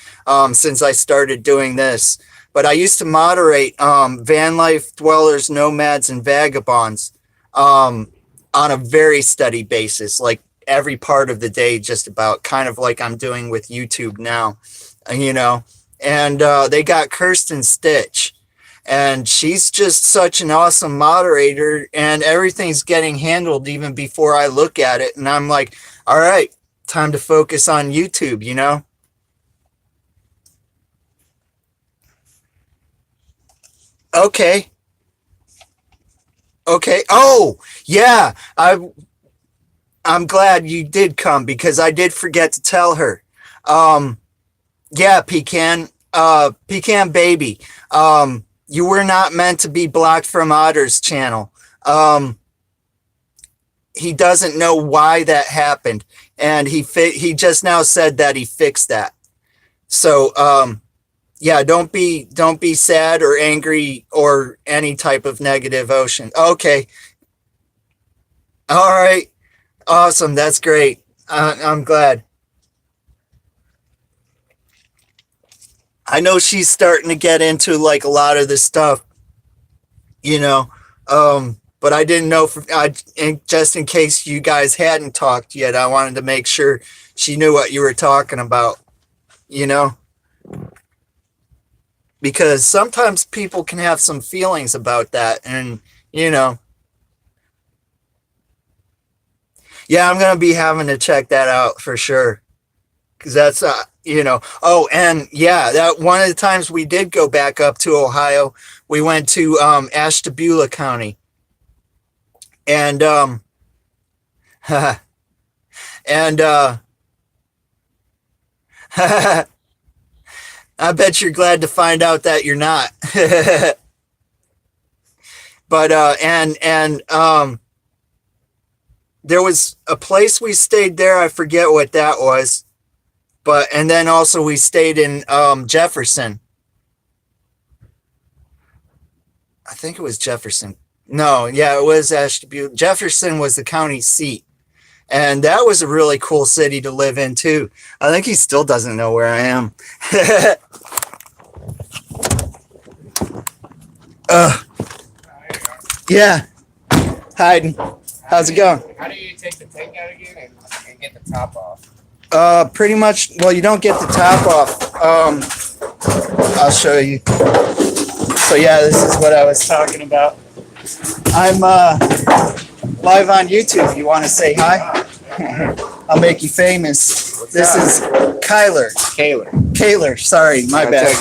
since I started doing this. But I used to moderate van life dwellers, nomads, and vagabonds on a very steady basis, like every part of the day, just about, kind of like I'm doing with YouTube now, you know. And they got Kirsten Stitch, and she's just such an awesome moderator, and everything's getting handled even before I look at it. And I'm like, all right, time to focus on YouTube, you know? Okay. Okay. Oh, yeah. I'm glad you did come because I did forget to tell her. Um, yeah, Pecan baby. You were not meant to be blocked from Otter's channel. He doesn't know why that happened, and he just now said that he fixed that. So, yeah, don't be sad or angry or any type of negative ocean. Okay. All right. Awesome. That's great. I'm glad. I know she's starting to get into like a lot of this stuff, you know. But I didn't know just in case you guys hadn't talked yet, I wanted to make sure she knew what you were talking about, you know. because sometimes people can have some feelings about that. And, you know, yeah, I'm going to be having to check that out for sure. Because that's, you know, oh, and yeah, that one of the times we did go back up to Ohio, we went to Ashtabula County. And, and, I bet you're glad to find out that you're not. But, there was a place we stayed there. I forget what that was. But, and then also we stayed in Jefferson. I think it was Jefferson. No, yeah, it was Ashtabula. Jefferson was the county seat. And that was a really cool city to live in too. I think he still doesn't know where I am. Yeah. Hiding. How's it going? How do you take the tank out again and get the top off? Pretty much, well, you don't get the top off. I'll show you. So yeah, this is what I was talking about. I'm live on YouTube. You want to say hi? I'll make you famous. This is Kyler. Kaler, sorry, my bad.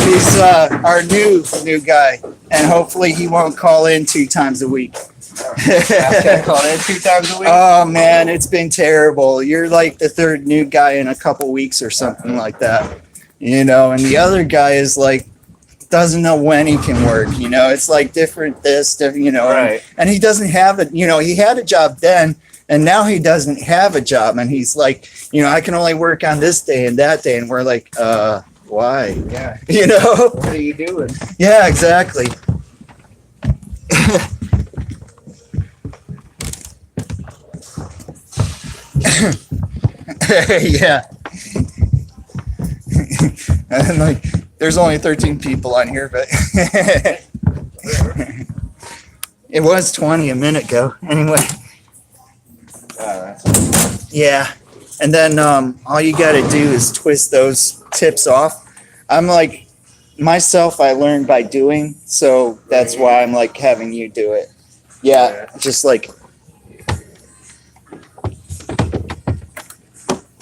He's our new guy, and hopefully he won't call in 2 times a week. Call in 2 times a week? Oh man, it's been terrible. You're like the 3rd new guy in a couple weeks or something like that. You know, and the other guy is like doesn't know when he can work. You know, it's like different you know, right. And he doesn't have it. You know, he had a job then, and now he doesn't have a job, and he's like, you know, I can only work on this day and that day, and we're like, why? Yeah. You know? What are you doing? Yeah, exactly. Yeah. And like, there's only 13 people on here, but it was 20 a minute ago. Anyway. Yeah. And then all you got to do is twist those tips off. I'm like, myself, I learned by doing. So that's why I'm like having you do it. Yeah. Just like,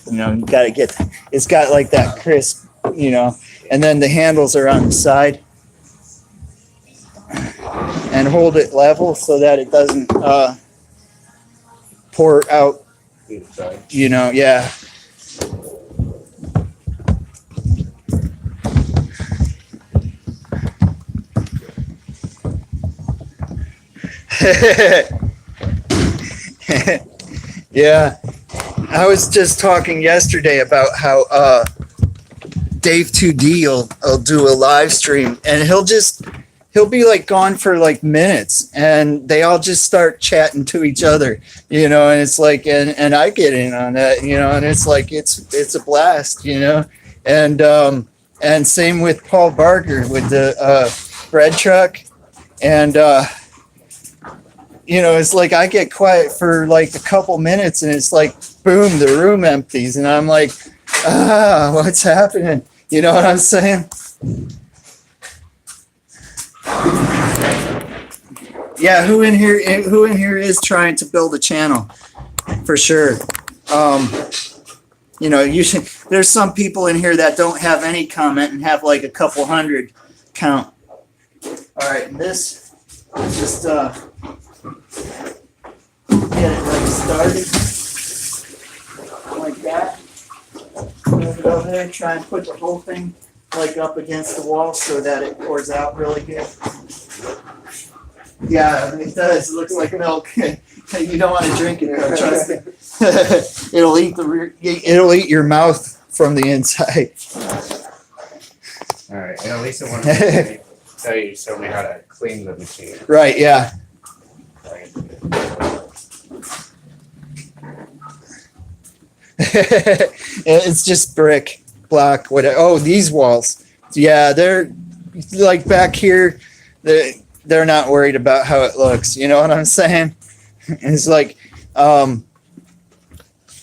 you know, you got to get, it's got like that crisp, you know, and then the handles are on the side, and hold it level so that it doesn't pour out, you know, yeah. Yeah. I was just talking yesterday about how Dave 2D will do a live stream, and he'll be like gone for like minutes, and they all just start chatting to each other, you know, and it's like, and I get in on that, you know, and it's like, it's a blast, you know, and same with Paul Barker with the bread truck, and you know, it's like I get quiet for like a couple minutes, and it's like, boom, the room empties, and I'm like, what's happening? You know what I'm saying? Yeah, who in here is trying to build a channel? For sure. You know, there's some people in here that don't have any comment and have like a couple hundred count. All right, and this, just get it like started like that. Move it over there, try and put the whole thing like up against the wall so that it pours out really good. Yeah, it does. It looks like milk. You don't want to drink it, trust me. It'll eat your mouth from the inside. All right, and at least I want to show me how to clean the machine. Right, yeah. It's just brick, block, whatever. Oh, these walls. Yeah, they're like back here. They're not worried about how it looks. You know what I'm saying? It's like, oh,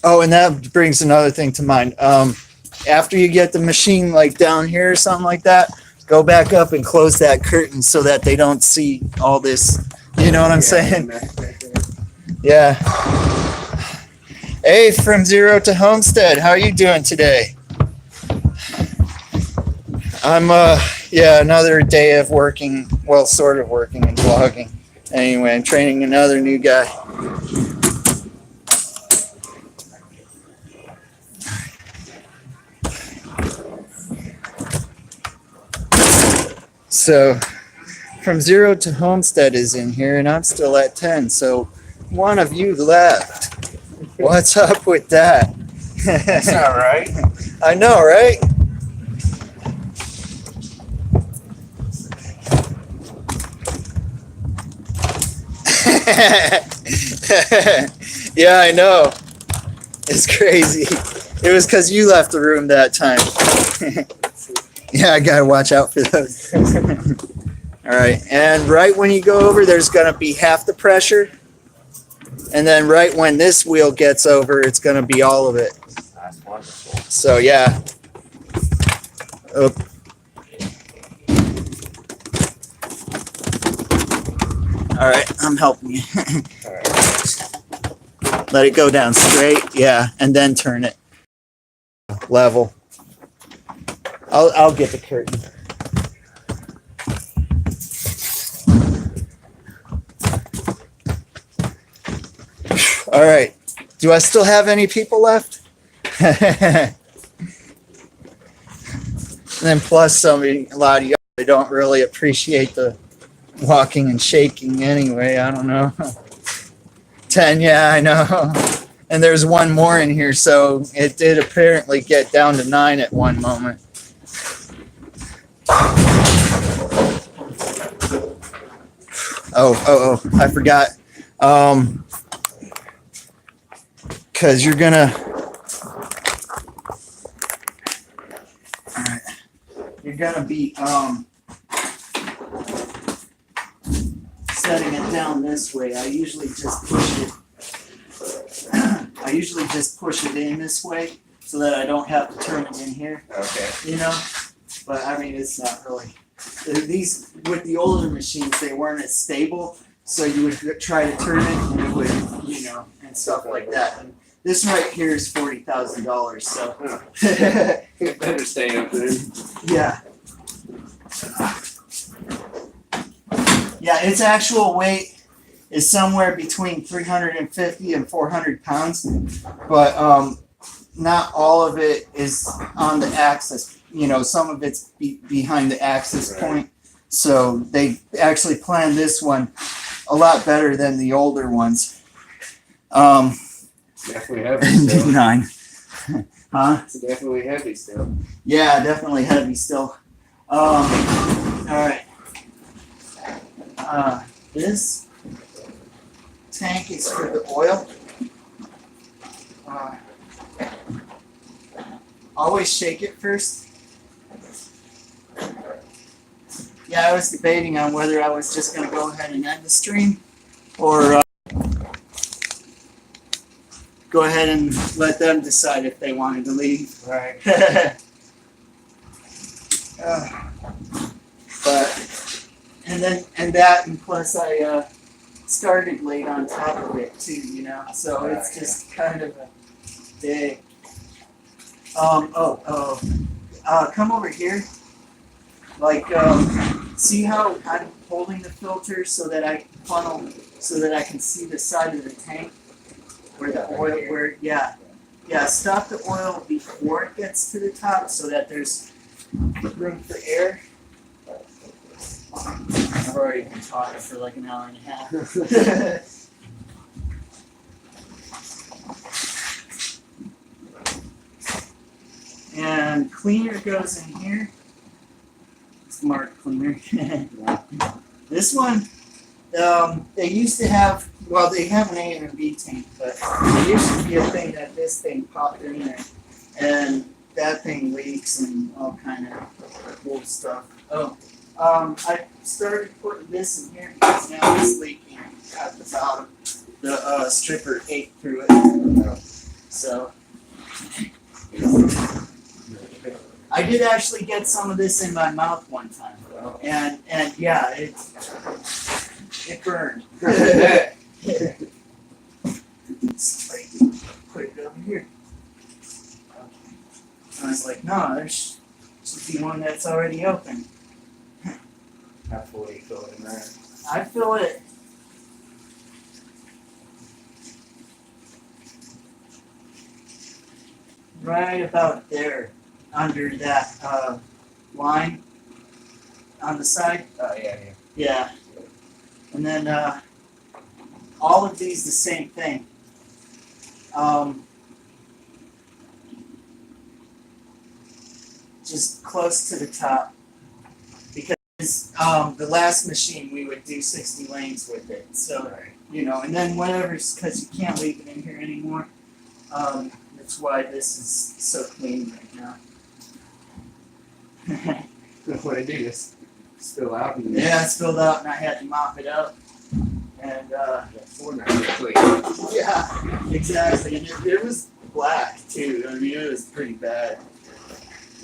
and that brings another thing to mind. after you get the machine like down here or something like that, go back up and close that curtain so that they don't see all this. You know what I'm saying? Yeah. Hey, from Zero to Homestead, how are you doing today? I'm yeah, another day of working, well, sort of working and vlogging. Anyway, I'm training another new guy. So, from Zero to Homestead is in here, and I'm still at 10. So, one of you left. What's up with that? That's all right. I know, right? Yeah, I know. It's crazy. It was because you left the room that time. Yeah, I gotta watch out for those. All right, and right when you go over, there's gonna be half the pressure, and then right when this wheel gets over, it's gonna be all of it. That's wonderful. So yeah. Oop. All right, I'm helping you. All right. Let it go down straight, yeah, and then turn it level. I'll get the curtain. All right. Do I still have any people left? And then plus a lot of y'all they don't really appreciate the walking and shaking anyway. I don't know. 10, yeah, I know. And there's one more in here, so it did apparently get down to 9 at one moment. Oh, I forgot. Because you're gonna be setting it down this way. I usually just push it in this way so that I don't have to turn it in here, Okay. you know? But I mean, it's not really. These, with the older machines, they weren't as stable, so you would try to turn it and it would, you know, and stuff like that. And this right here is $40,000, so. You better stay up there. Yeah. Yeah, its actual weight is somewhere between 350 and 400 pounds, but not all of it is on the axis. You know, some of it's behind the axis point. So they actually planned this one a lot better than the older ones. Definitely heavy still. 9. Huh? It's definitely heavy still. Yeah, definitely heavy still. All right. This tank is for the oil. Always shake it first. Yeah, I was debating on whether I was just going to go ahead and end the stream or go ahead and let them decide if they wanted to leave. Right. But and plus I started late on top of it too, you know. So it's just kind of a day. Come over here. Like see how I'm holding the filter so that I can funnel so that I can see the side of the tank where the oil stop the oil before it gets to the top so that there's room for air. I've already been talking for like an hour and a half. And cleaner goes in here. Smart cleaner. This one, they used to have, well, they have an A and a B tank, but there used to be a thing that this thing popped in there. And that thing leaks and all kind of cool stuff. I started putting this in here because now it's leaking at the bottom. The stripper ate through it. So, I did actually get some of this in my mouth one time, and yeah, it burned. Put it over here. I was like, no, there should be one that's already open. How fully fill it in there? I feel it. Right about there, under that line on the side. Oh yeah, yeah. Yeah. And then all of these the same thing. Just close to the top. Because the last machine we would do 60 lanes with it. So, you know, and then whatever's, because you can't leave it in here anymore. That's why this is so clean right now. What I do is spill out and Yeah, it spilled out and I had to mop it up. And yeah, exactly. And it was black too. I mean, it was pretty bad.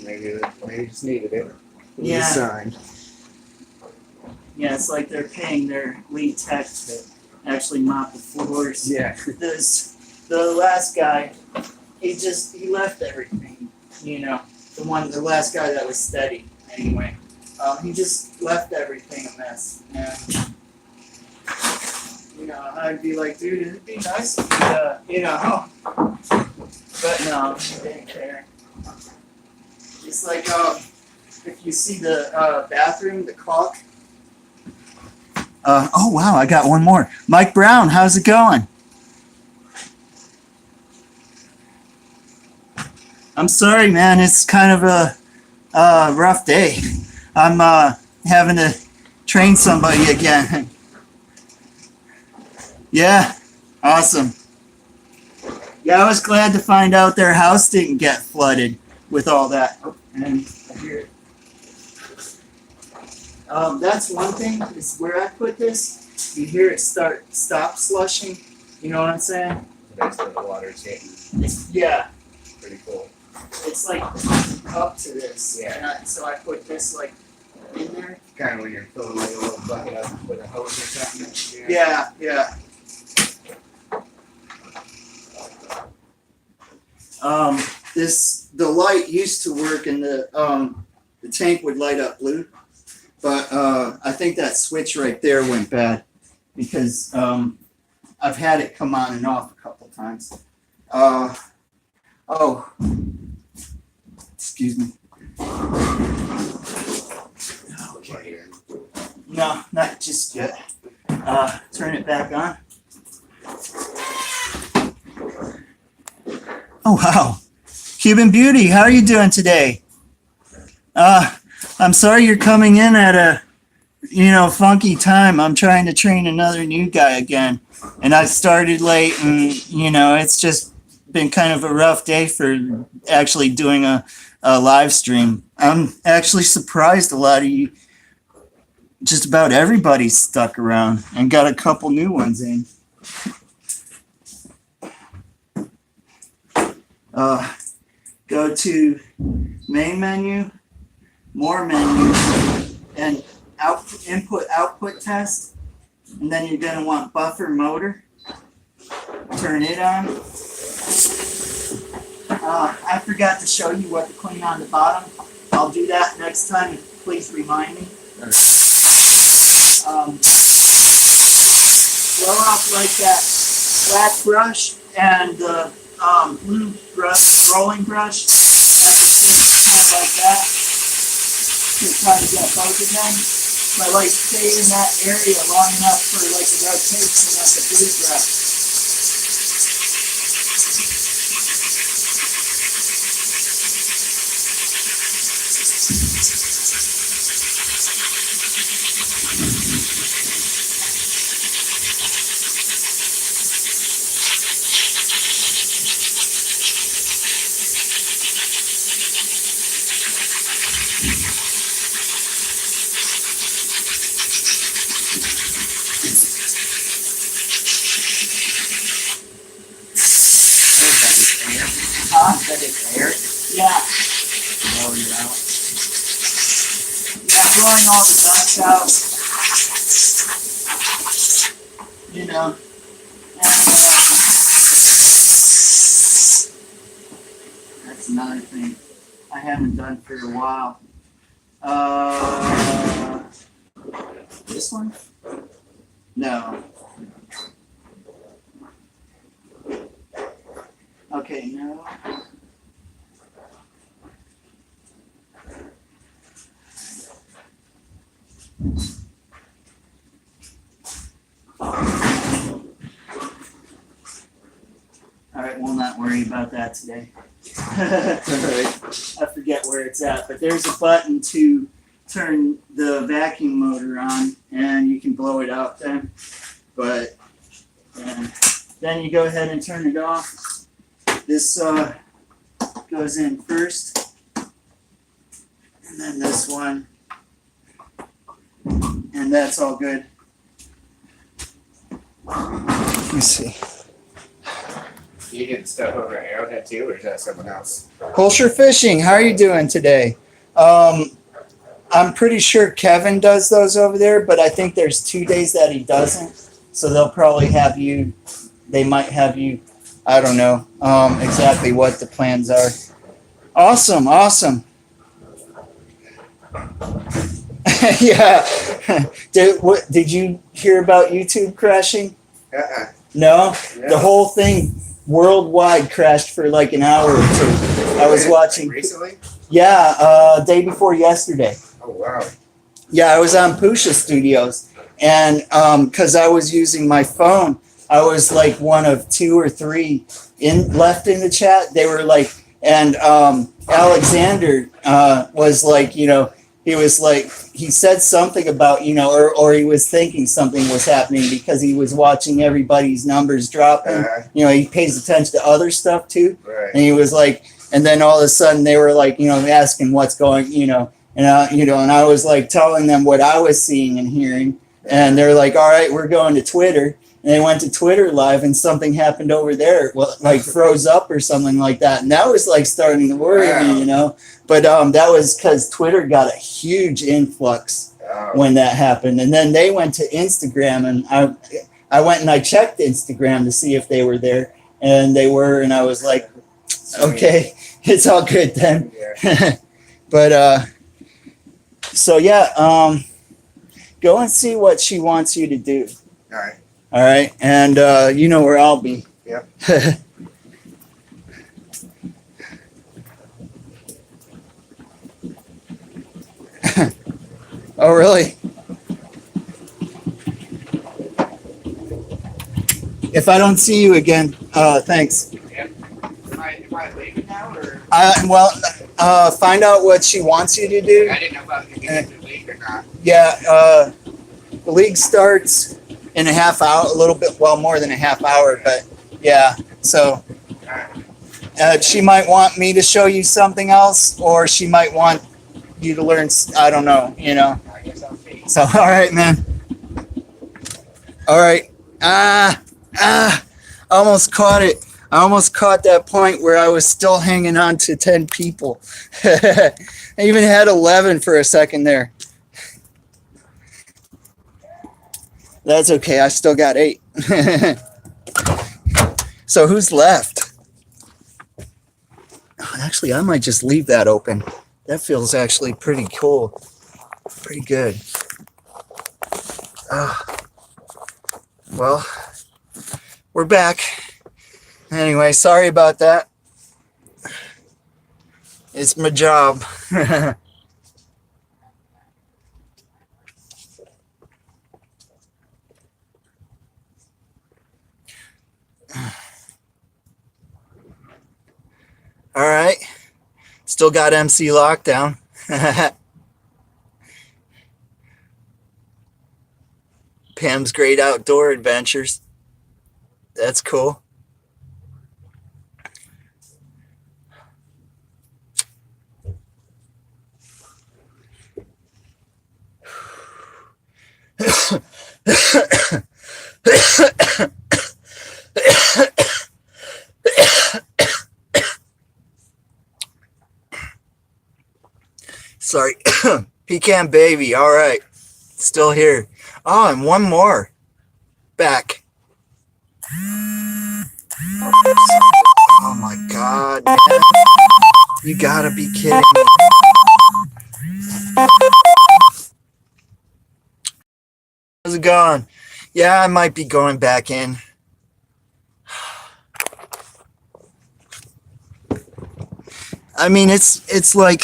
maybe just needed it. Yeah. Sign. Yeah, it's like they're paying their lead tech to actually mop the floors. Yeah. The last guy, he left everything, you know, the last guy that was steady anyway. He just left everything a mess. And, you know, I'd be like, dude, it'd be nice if you know. But no, he didn't care. It's like, if you see the bathroom, the caulk. Oh wow, I got one more. Mike Brown, how's it going? I'm sorry, man. It's kind of a rough day. I'm having to train somebody again. Yeah, awesome. Yeah, I was glad to find out their house didn't get flooded with all that. And I hear it. That's one thing, is where I put this, you hear it stop slushing. You know what I'm saying? Basically, the water's getting Yeah, pretty full. it's like up to this. Yeah. And so I put this like in there. Kind of when you're filling like a little bucket up with a hose or something. You know? Yeah. The light used to work and the tank would light up blue, but I think that switch right there went bad because I've had it come on and off a couple times. Excuse me. Okay. No, not just yet. Turn it back on. Oh, wow. Cuban Beauty, how are you doing today? I'm sorry you're coming in at a, funky time. I'm trying to train another new guy again. And I started late and, it's just been kind of a rough day for actually doing a live stream. I'm actually surprised a lot of you, just about everybody's stuck around and got a couple new ones in. Go to main menu, more menu, and input output test. And then you're going to want buffer motor. Turn it on. I forgot to show you what to clean on the bottom. I'll do that next time. Please remind me. Blow off like that black brush and the blue brush, rolling brush at the tip, kind of like that. To try to get both of them. But like stay in that area long enough for like the rotation of the blue brush. That is air. Yeah. Blowing it out. Yeah, blowing all the dust out. You know. And, that's another thing I haven't done for a while. This one? No. Okay, no. Alright, we'll not worry about that today. I forget where it's at, but there's a button to turn the vacuum motor on and you can blow it out then. But then you go ahead and turn it off. This goes in first, and then this one, and that's all good. Let me see. You get stuff over at Arrowhead too, or is that someone else? Hulsher Fishing, how are you doing today? I'm pretty sure Kevin does those over there, but I think there's 2 days that he doesn't. So they'll probably have you, they might have you, I don't know exactly what the plans are. Awesome, awesome. Yeah. Did you hear about YouTube crashing? No? Yeah. The whole thing worldwide crashed for like an hour or two. I was watching. Recently? Yeah, day before yesterday. Oh, wow. Yeah, I was on Pusha Studios, and because I was using my phone, I was like one of 2 or 3 left in the chat. They were like, and Alexander was like, you know, he was like, he said something about, you know, or he was thinking something was happening because he was watching everybody's numbers dropping. You know, he pays attention to other stuff too. Right. And he was like, and then all of a sudden they were like, you know, asking what's going, you know, and I was like telling them what I was seeing and hearing. And they're like, all right, we're going to Twitter. And they went to Twitter live and something happened over there. Well, like froze up or something like that. And that was like starting to worry me, you know. But that was because Twitter got a huge influx when that happened. And then they went to Instagram, and I went and I checked Instagram to see if they were there. And they were, and I was like, okay, it's all good then. Yeah. But so yeah, go and see what she wants you to do. All right. All right, and you know where I'll be. Yep. Oh, really? If I don't see you again, thanks. Yep. Am I leaving now, or? Well, find out what she wants you to do. I didn't know if I was going to get into the league or not. Yeah, the league starts in a half hour, a little bit, well, more than a half hour, but yeah, so she might want me to show you something else, or she might want you to learn, I don't know, you know. I guess I'll see. So, all right, man. All right. Almost caught it. I almost caught that point where I was still hanging on to 10 people. I even had 11 for a second there. That's okay. I still got 8. So who's left? Actually, I might just leave that open. That feels actually pretty cool. Pretty good. Well, we're back. Anyway, sorry about that. It's my job. All right. Still got MC Lockdown. Pam's Great Outdoor Adventures. That's cool. Sorry. Pecan baby. All right. Still here. Oh, and one more. Back. Oh my God, man. You gotta be kidding me. How's it going? Yeah, I might be going back in. I mean, it's like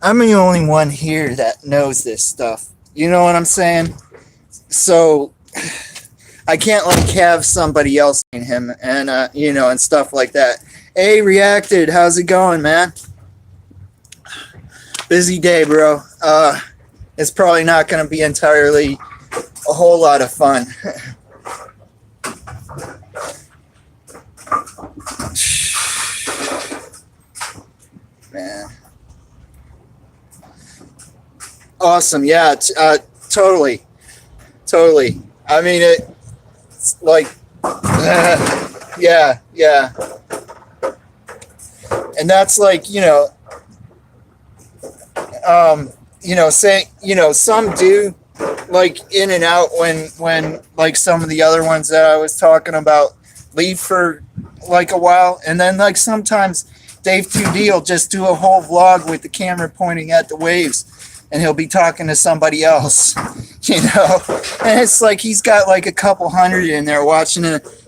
I'm the only one here that knows this stuff. You know what I'm saying? So I can't like have somebody else in him and you know, and stuff like that. Hey, Reacted, how's it going, man? Busy day, bro. It's probably not going to be entirely a whole lot of fun. Man. Awesome. Yeah, totally. Totally. I mean, it's like, yeah. And that's like, say, some do like in and out when like some of the other ones that I was talking about leave for like a while. And then like sometimes Dave 2D will just do a whole vlog with the camera pointing at the waves and he'll be talking to somebody else, and it's like he's got like a couple hundred in there watching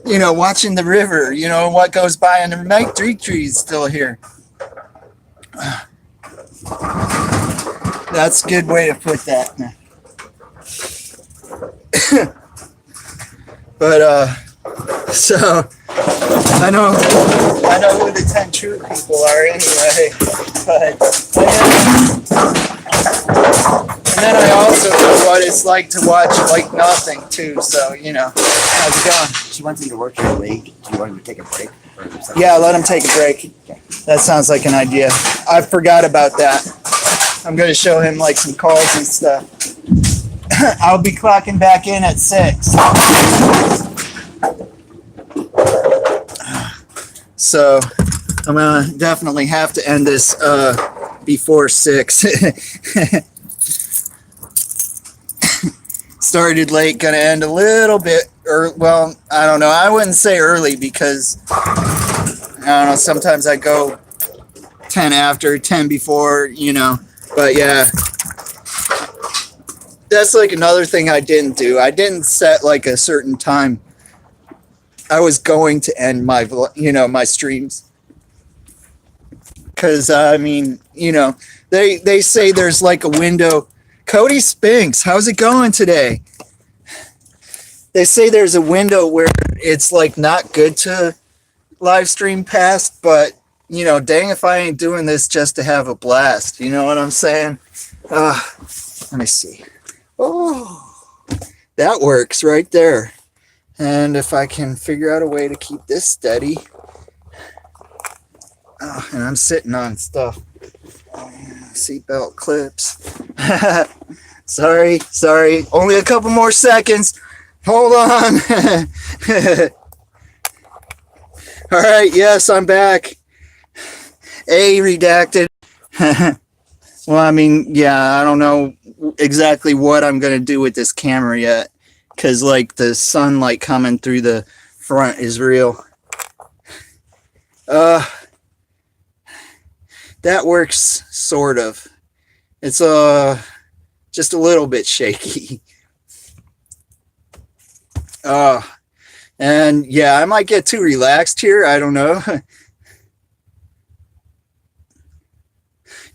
watching the river, what goes by, and the Mike Tree is still here. That's a good way to put that. But so I know who the 10 true people are anyway. And then I also know what it's like to watch like nothing too. So how's it going? She wants him to work here late. Do you want him to take a break? Yeah, let him take a break. Okay. That sounds like an idea. I forgot about that. I'm going to show him like some calls and stuff. I'll be clocking back in at 6. So I'm going to definitely have to end this before 6. Started late, going to end a little bit, well, I don't know. I wouldn't say early because, I don't know, sometimes I go 10 after, 10 before, but yeah. That's like another thing I didn't do. I didn't set like a certain time I was going to end my, my streams. Because, I mean, they say there's like a window. Cody Spinks, how's it going today? They say there's a window where it's like not good to live stream past, but, dang if I ain't doing this just to have a blast. You know what I'm saying? Let me see. Oh, that works right there. And if I can figure out a way to keep this steady. Oh, and I'm sitting on stuff. Seatbelt clips. Sorry. Only a couple more seconds. Hold on. All right. Yes, I'm back. Redacted. Well, I mean, yeah, I don't know exactly what I'm going to do with this camera yet. Because, like, the sunlight coming through the front is real. That works, sort of. It's just a little bit shaky. And yeah, I might get too relaxed here. I don't know.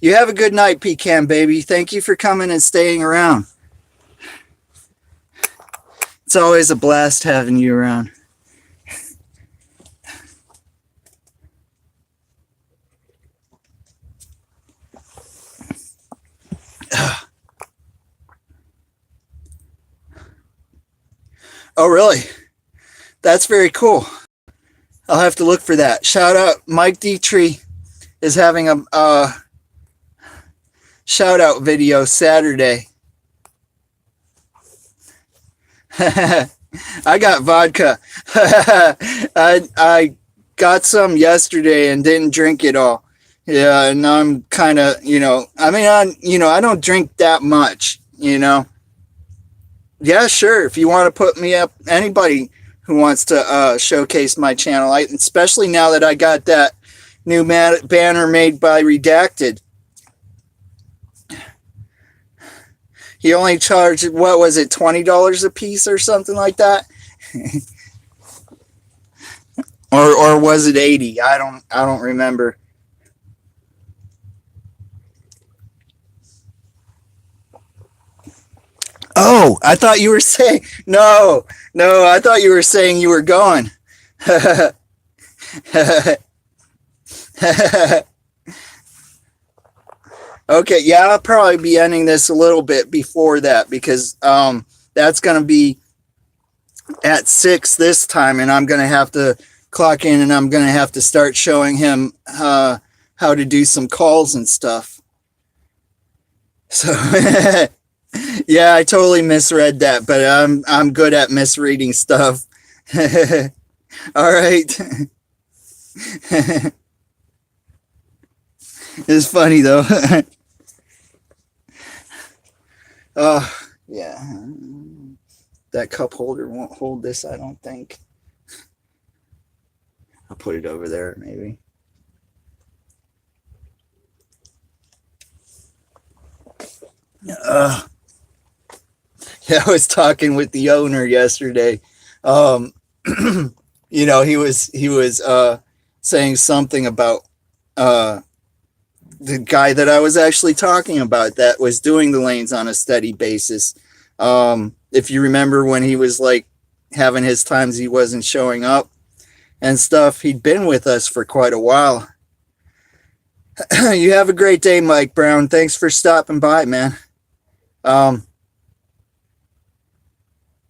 You have a good night, Pecan baby. Thank you for coming and staying around. It's always a blast having you around. Oh, really? That's very cool. I'll have to look for that. Shout out, Mike Dietrich is having a shout out video Saturday. I got vodka. I got some yesterday and didn't drink it all. Yeah, and I'm kind of, I mean, I don't drink that much, Yeah, sure. If you want to put me up, anybody who wants to showcase my channel, especially now that I got that new banner made by Redacted. He only charged, what was it, $20 a piece or something like that? or was it 80? I don't remember. Oh, I thought you were saying no. I thought you were saying you were going. Okay, yeah, I'll probably be ending this a little bit before that because that's going to be at 6 this time, and I'm going to have to clock in, and I'm going to have to start showing him how to do some calls and stuff. So yeah, I totally misread that, but I'm good at misreading stuff. All right. It's funny though. Oh, yeah. That cup holder won't hold this, I don't think. I'll put it over there, maybe. Yeah, I was talking with the owner yesterday. He was saying something about the guy that I was actually talking about that was doing the lanes on a steady basis. If you remember when he was like having his times he wasn't showing up and stuff, he'd been with us for quite a while. You have a great day, Mike Brown. Thanks for stopping by, man.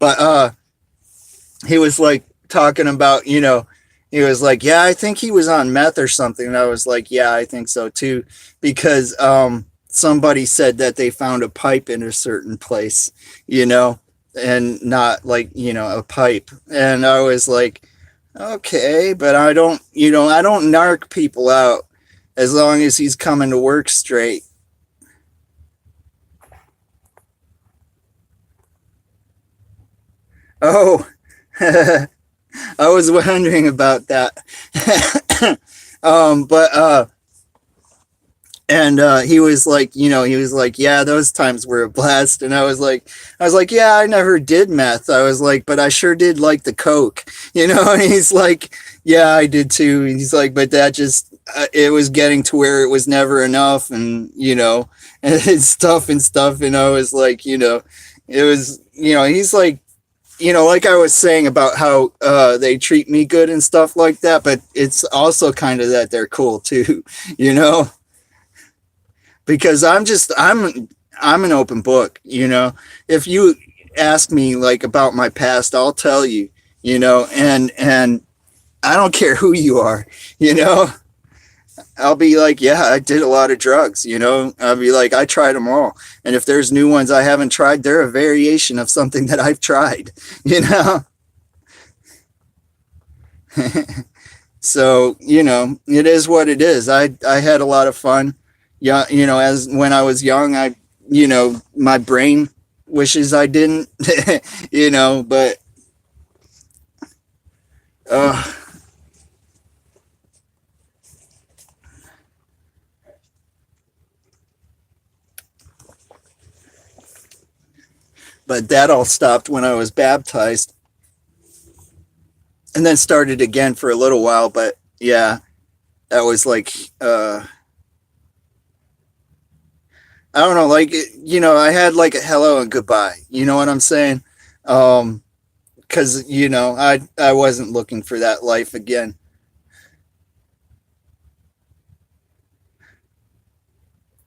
But he was like talking about, he was like, yeah, I think he was on meth or something. And I was like, yeah, I think so too. Because somebody said that they found a pipe in a certain place, and not like, a pipe. And I was like, okay, but I don't narc people out as long as he's coming to work straight. Oh, I was wondering about that. He was like, yeah, those times were a blast. And I was like, yeah, I never did meth. I was like, but I sure did like the Coke, and he's like, yeah, I did too. And he's like, but that just, it was getting to where it was never enough. And, and stuff. And I was like, it was, he's like, like I was saying about how they treat me good and stuff like that, but it's also kind of that they're cool too, because I'm an open book, if you ask me like about my past, I'll tell you, and I don't care who you are, I'll be like, yeah, I did a lot of drugs, I'll be like, I tried them all. And if there's new ones I haven't tried, they're a variation of something that I've tried, So, it is what it is. I had a lot of fun. Yeah. As when I was young, my brain wishes I didn't, but, but that all stopped when I was baptized and then started again for a little while. But yeah, that was like, I don't know, like, I had like a hello and goodbye, you know what I'm saying? Cause I wasn't looking for that life again.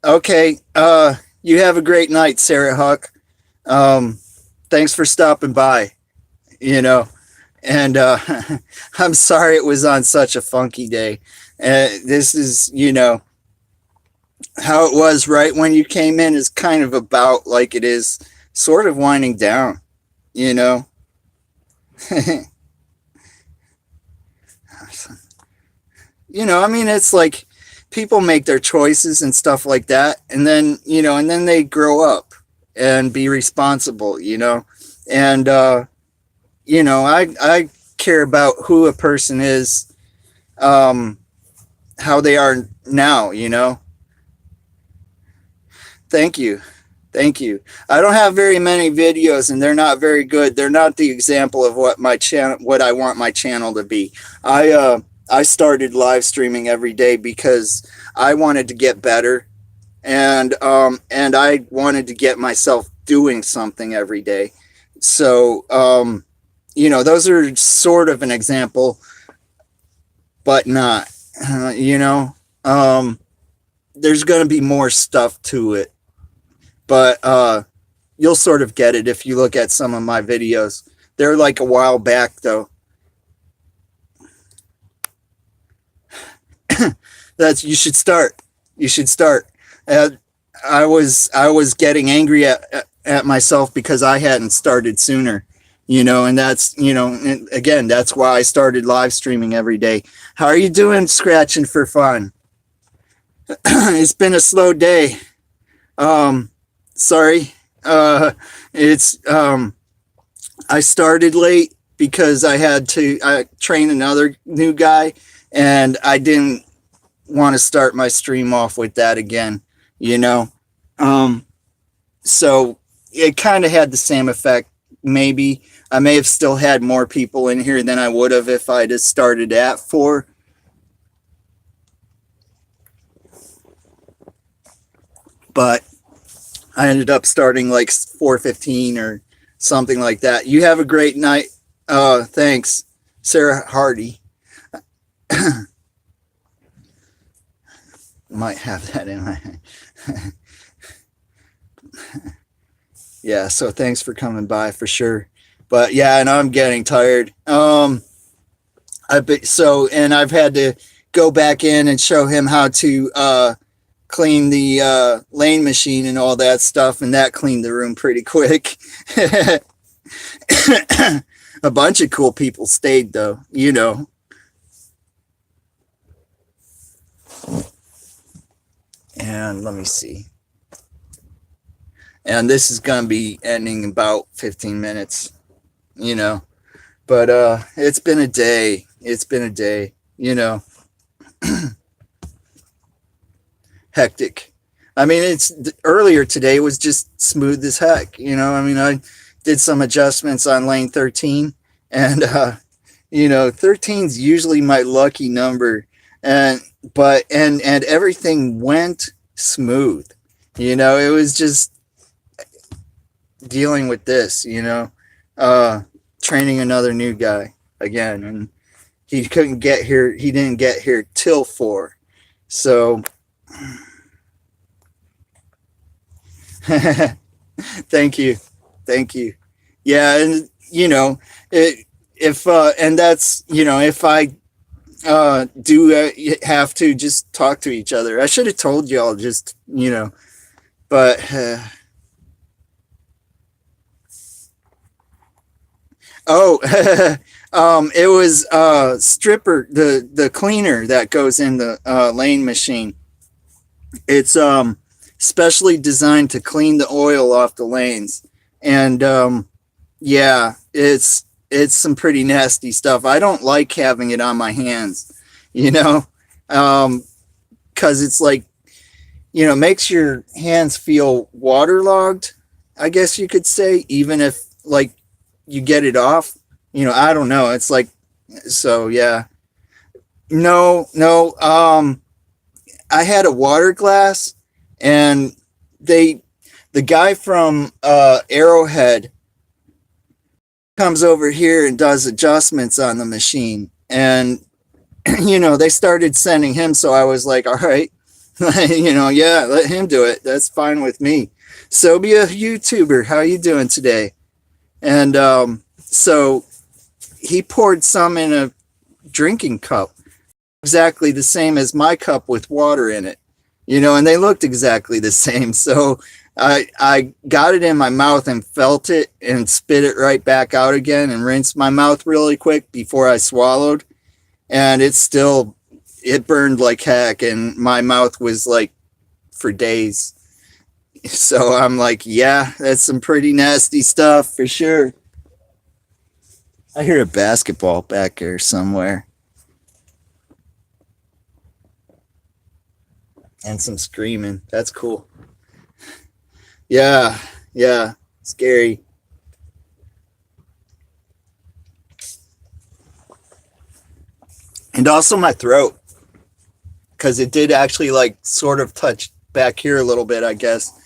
Okay. You have a great night, Sarah Huck. Thanks for stopping by, and I'm sorry it was on such a funky day. This is, how it was right when you came in is kind of about like it is sort of winding down, I mean, it's like, people make their choices and stuff like that, and then and then they grow up and be responsible, and I care about who a person is, how they are now. Thank you. Thank you. I don't have very many videos, and they're not very good. They're not the example of what I want my channel to be. I started live streaming every day because I wanted to get better, and I wanted to get myself doing something every day. So those are sort of an example, but not. There's going to be more stuff to it. But you'll sort of get it if you look at some of my videos. They're like a while back, though. You should start. You should start. I was getting angry at myself because I hadn't started sooner, and that's, and again, that's why I started live streaming every day. How are you doing, Scratching for Fun? It's been a slow day. Sorry. It's I started late because I had to train another new guy, and I didn't want to start my stream off with that again, so it kind of had the same effect. Maybe I may have still had more people in here than I would have if I'd have started at 4. But I ended up starting like 4:15 or something like that. You have a great night. Thanks, Sarah Hardy. Might have that in my yeah, so thanks for coming by for sure. But yeah, and I'm getting tired. And I've had to go back in and show him how to clean the lane machine and all that stuff, and that cleaned the room pretty quick. A bunch of cool people stayed, though, And let me see. And this is going to be ending in about 15 minutes, But it's been a day. It's been a day, Hectic. I mean, earlier today was just smooth as heck, I did some adjustments on lane 13, and 13's usually my lucky number, and everything went smooth. It was just dealing with this, training another new guy again, and he couldn't get here. He didn't get here till 4. So thank you. Yeah. And and that's, if I do have to just talk to each other, I should have told y'all just, but it was Stripper, the cleaner that goes in the lane machine. It's specially designed to clean the oil off the lanes, and yeah, it's some pretty nasty stuff. I don't like having it on my hands, because it's like, makes your hands feel waterlogged, I guess you could say, even if like you get it off, I don't know. It's like, so yeah. No. I had a water glass, and the guy from Arrowhead comes over here and does adjustments on the machine, and they started sending him, so I was like, all right, yeah, let him do it. That's fine with me. So be a YouTuber. How you doing today? And so he poured some in a drinking cup, exactly the same as my cup with water in it, and they looked exactly the same. So I got it in my mouth and felt it and spit it right back out again and rinsed my mouth really quick before I swallowed. And it still it burned like heck, and my mouth was like for days. So I'm like, yeah, that's some pretty nasty stuff for sure. I hear a basketball back here somewhere. And some screaming. That's cool. Yeah, yeah, scary. And also my throat, because it did actually like sort of touch back here a little bit, I guess.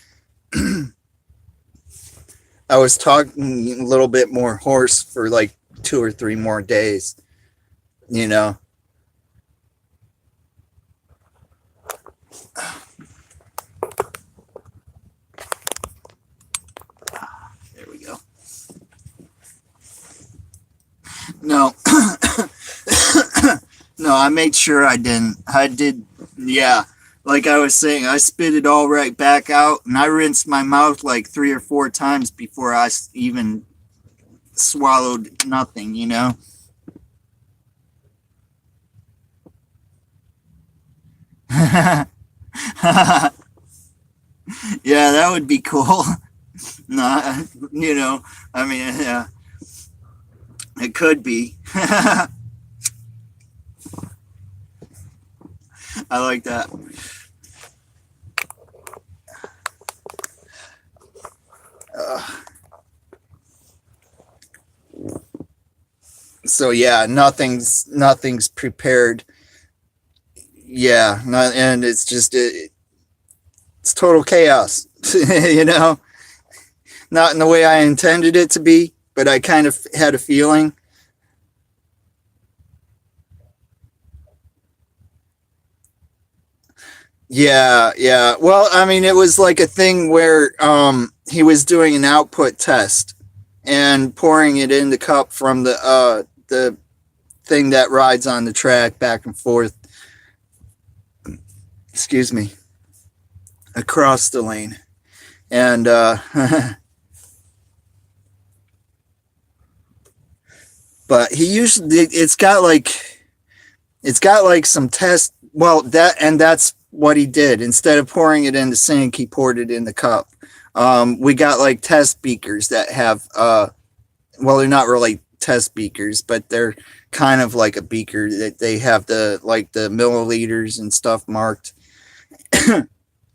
I was talking a little bit more hoarse for like 2 or 3 more days, you know. There we go. No. No, I made sure I didn't. I did, yeah. Like I was saying, I spit it all right back out, and I rinsed my mouth like 3 or 4 times before I even swallowed nothing, you know? Yeah, that would be cool. No, you know, I mean, yeah, it could be. I like that. So yeah, nothing's prepared. Yeah, not, and it's just it's total chaos. You know, not in the way I intended it to be, but I kind of had a feeling. Yeah, yeah. Well, I mean, it was like a thing where he was doing an output test and pouring it in the cup from the thing that rides on the track back and forth. Excuse me. Across the lane. And but he usually it's got like some test, well, that's what he did. Instead of pouring it in the sink, he poured it in the cup. We got like test beakers that have well, they're not really test beakers, but they're kind of like a beaker that they have the milliliters and stuff marked.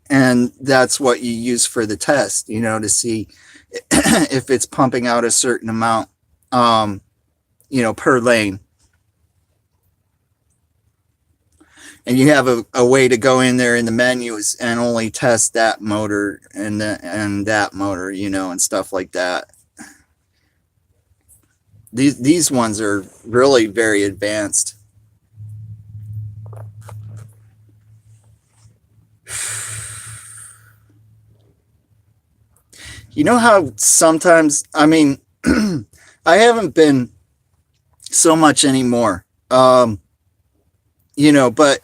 And that's what you use for the test, you know, to see if it's pumping out a certain amount, you know, per lane. And you have a way to go in there in the menus and only test that motor and that motor, you know, and stuff like that. These ones are really very advanced. You know how sometimes, I mean, I haven't been so much anymore, you know, but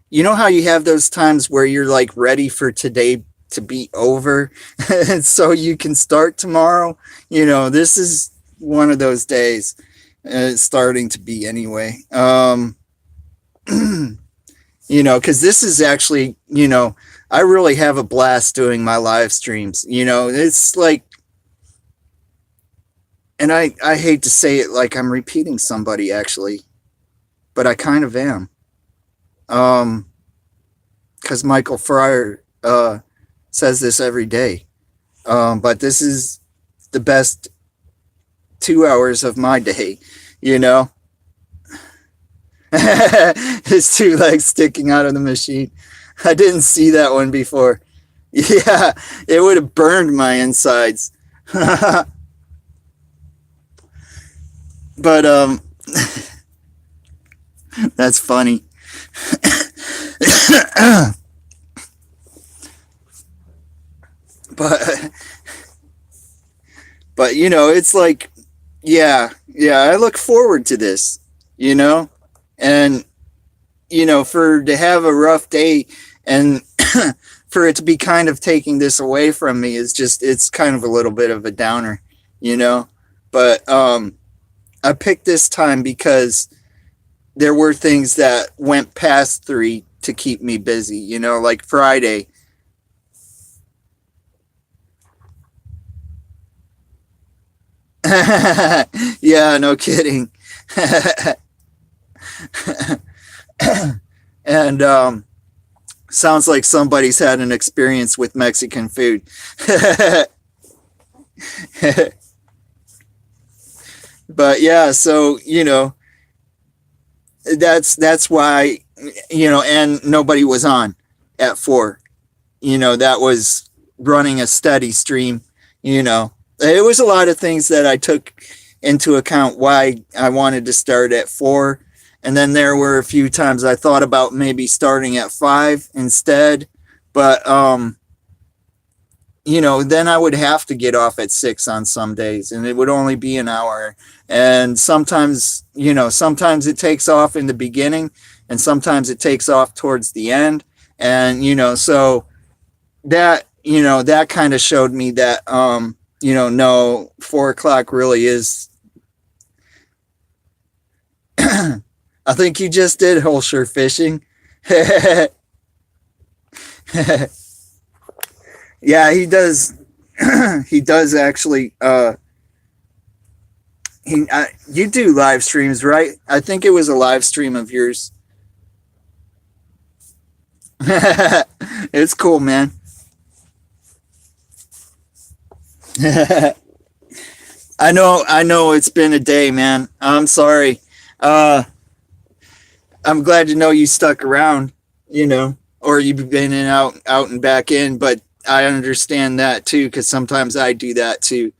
you know how you have those times where you're like ready for today to be over and so you can start tomorrow. You know, this is one of those days. It's starting to be anyway. You know, because this is actually, you know, I really have a blast doing my live streams. You know, it's like, and I hate to say it like I'm repeating somebody actually, but I kind of am. Because Michael Fryer says this every day. But this is the best 2 hours of my day, you know. His 2 legs sticking out of the machine. I didn't see that one before. Yeah, it would have burned my insides. But that's funny. but you know, it's like, yeah, I look forward to this, you know, and you know, to have a rough day and for it to be kind of taking this away from me is just, it's kind of a little bit of a downer, you know. But I picked this time because there were things that went past 3 to keep me busy, like Friday. Yeah, no kidding. And sounds like somebody's had an experience with Mexican food. But yeah, so that's why, and nobody was on at 4. That was running a steady stream. It was a lot of things that I took into account why I wanted to start at 4. And then there were a few times I thought about maybe starting at 5 instead. But, then I would have to get off at 6 on some days, and it would only be an hour. And sometimes, sometimes it takes off in the beginning, and sometimes it takes off towards the end. And, so that, that kind of showed me that, no, 4 o'clock really is. I think you just did Holscher fishing. Yeah, he does. He does actually. You do live streams, right? I think it was a live stream of yours. It's cool, man. I know it's been a day, man. I'm sorry. I'm glad to know you stuck around, or you've been in out and back in, but I understand that too, because sometimes I do that too,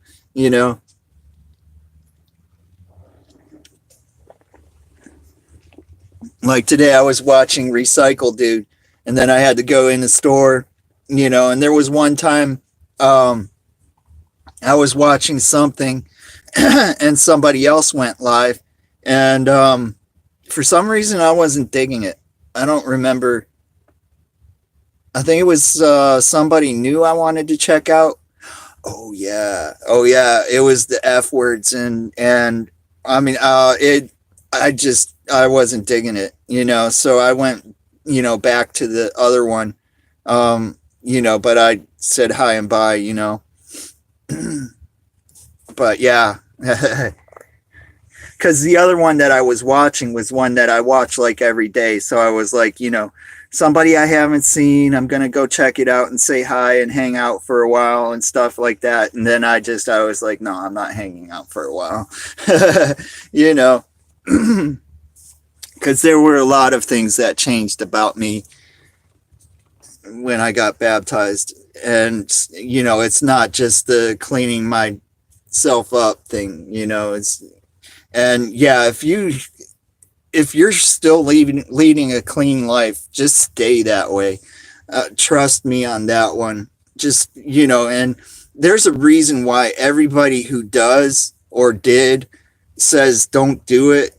Like today I was watching Recycle Dude, and then I had to go in the store, and there was one time I was watching something and somebody else went live, and for some reason I wasn't digging it. I don't remember. I think it was somebody new I wanted to check out. Oh yeah. It was the F words, and I mean I wasn't digging it, so I went, back to the other one, but I said hi and bye, but yeah. Because the other one that I was watching was one that I watch like every day. So I was like, somebody I haven't seen, I'm going to go check it out and say hi and hang out for a while and stuff like that. And then I was like, no, I'm not hanging out for a while, because there were a lot of things that changed about me when I got baptized. And, it's not just the cleaning myself up thing, and yeah, if you're still leading a clean life, just stay that way. Trust me on that one. Just, and there's a reason why everybody who does or did says don't do it.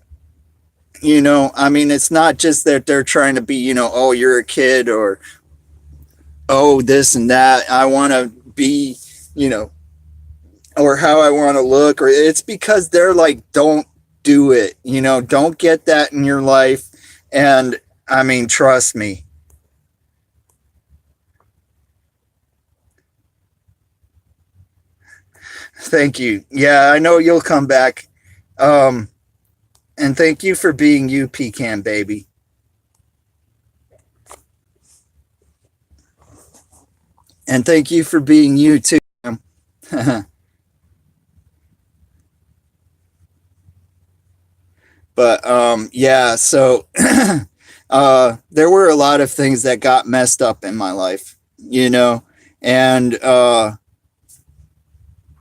I mean, it's not just that they're trying to be, oh, you're a kid, or, oh, this and that. I want to be, or how I want to look, or it's because they're like, don't do it, don't get that in your life. And I mean, trust me. Thank you. Yeah, I know you'll come back. And thank you for being you, Pecan Baby. And thank you for being you too. But yeah, so there were a lot of things that got messed up in my life, and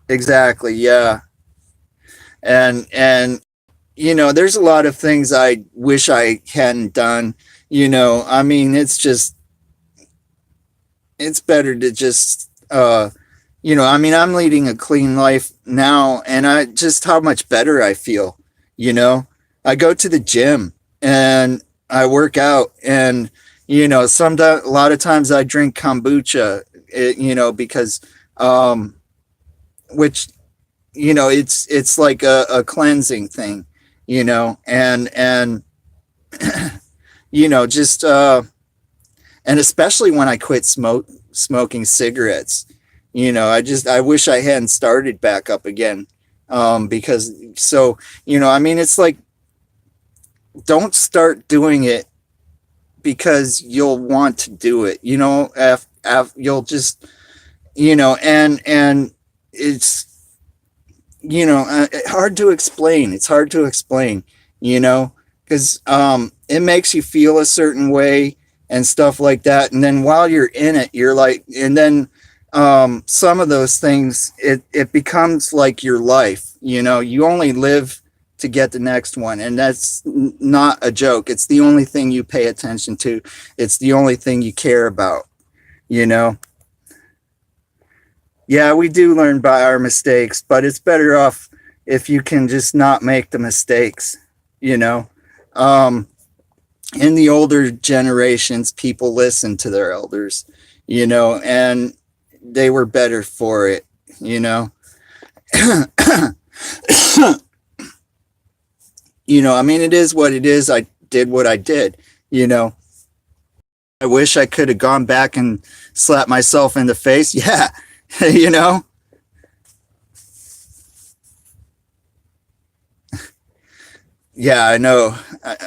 exactly, yeah. And there's a lot of things I wish I hadn't done. I mean, it's better to just I mean, I'm leading a clean life now, and just how much better I feel. I go to the gym and I work out, and sometimes, a lot of times I drink kombucha, because which it's like a cleansing thing, and just and especially when I quit smoking cigarettes, I wish I hadn't started back up again. Because so, I mean, it's like, don't start doing it because you'll want to do it, you'll just, and it's, hard to explain. It's hard to explain, because it makes you feel a certain way and stuff like that. And then while you're in it, you're like, and then some of those things, it becomes like your life. You only live to get the next one, and that's not a joke. It's the only thing you pay attention to. It's the only thing you care about. Yeah, we do learn by our mistakes, but it's better off if you can just not make the mistakes. In the older generations, people listen to their elders, and they were better for it. I mean, it is what it is. I did what I did. I wish I could have gone back and slapped myself in the face. Yeah. Yeah, I know.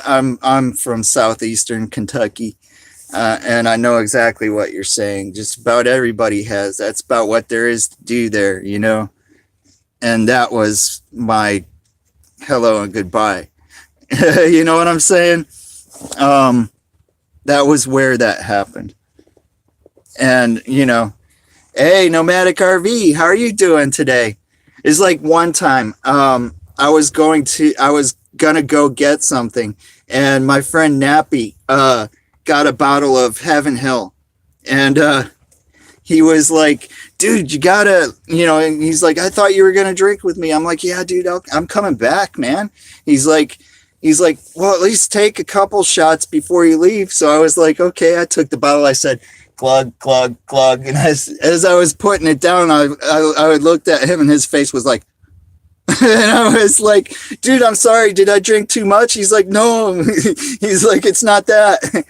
I'm from southeastern Kentucky, and I know exactly what you're saying. Just about everybody has. That's about what there is to do there, And that was my hello and goodbye. You know what I'm saying? That was where that happened. And, hey, Nomadic RV, how are you doing today? It's like one time, I was gonna go get something, and my friend Nappy got a bottle of Heaven Hill, and he was like, dude, you gotta, and he's like, I thought you were gonna drink with me. I'm like, yeah, dude, I'm coming back, man. He's like, well, at least take a couple shots before you leave. So I was like, okay. I took the bottle. I said, glug, glug, glug. And as I was putting it down, I looked at him, and his face was like, and I was like, dude, I'm sorry. Did I drink too much? He's like, no. He's like, it's not that.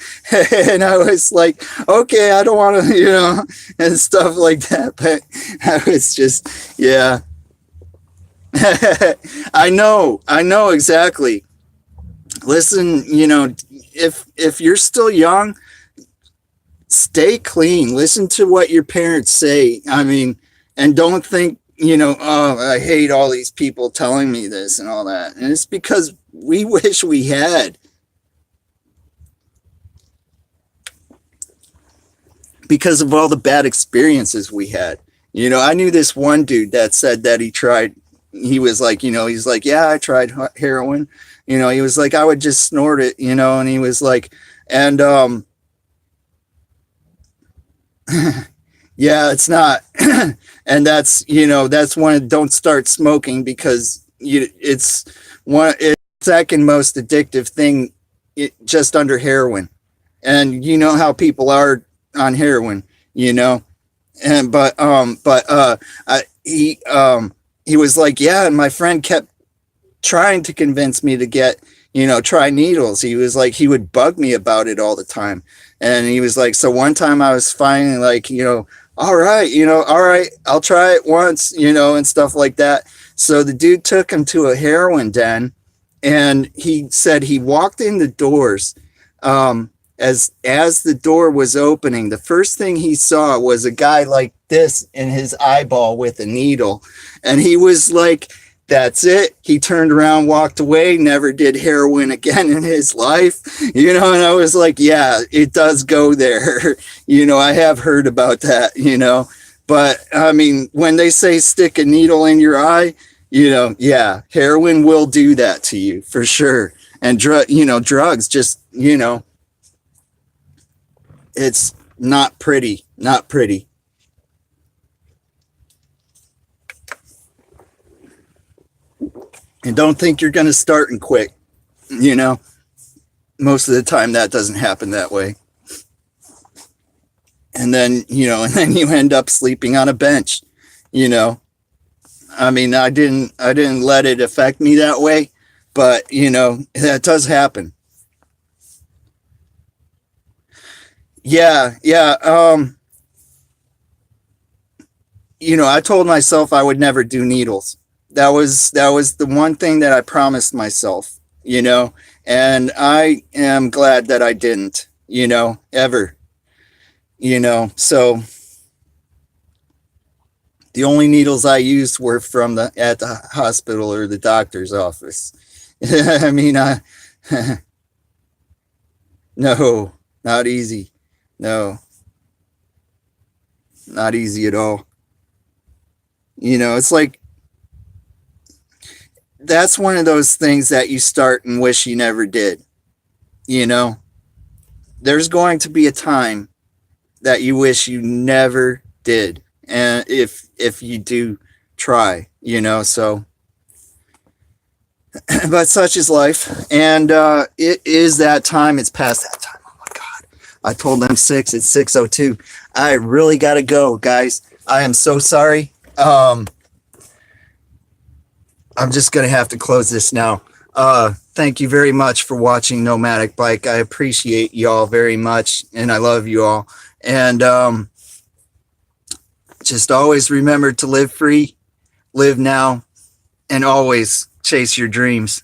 And I was like, okay, I don't want to, and stuff like that. But I was just, yeah. I know exactly. Listen, if you're still young, stay clean. Listen to what your parents say. I mean, and don't think, oh, I hate all these people telling me this and all that. And it's because we wish we had. Because of all the bad experiences we had. I knew this one dude that said that he was like, he's like, yeah, I tried heroin. He was like, I would just snort it, and he was like, and yeah, it's not. And that's, that's one, don't start smoking, because it's second most addictive thing, just under heroin. And how people are on heroin, and he was like, yeah, and my friend kept trying to convince me to get, try needles. He was like, he would bug me about it all the time. And he was like, so one time I was finally like, all right, I'll try it once, and stuff like that. So the dude took him to a heroin den, and he said he walked in the doors. As the door was opening, the first thing he saw was a guy like this in his eyeball with a needle. And he was like, that's it. He turned around, walked away, never did heroin again in his life, and I was like, yeah, it does go there. I have heard about that, but I mean, when they say stick a needle in your eye, yeah, heroin will do that to you for sure. And drugs just, it's not pretty. And don't think you're going to start and quit. Most of the time that doesn't happen that way. And then, and then you end up sleeping on a bench, I mean, I didn't let it affect me that way, but that does happen. Yeah. I told myself I would never do needles. That was the one thing that I promised myself, and I am glad that I didn't, ever, so the only needles I used were from at the hospital or the doctor's office. I mean, no, not easy. No, not easy at all. It's like that's one of those things that you start and wish you never did. You know, there's going to be a time that you wish you never did, and if you do try, so but such is life, and it is that time. It's past that time. Oh my god, I told them 6. It's 6:02. I really gotta go, guys. I am so sorry. I'm just gonna have to close this now. Thank you very much for watching Nomadic Bike. I appreciate y'all very much, and I love you all. And just always remember to live free, live now, and always chase your dreams.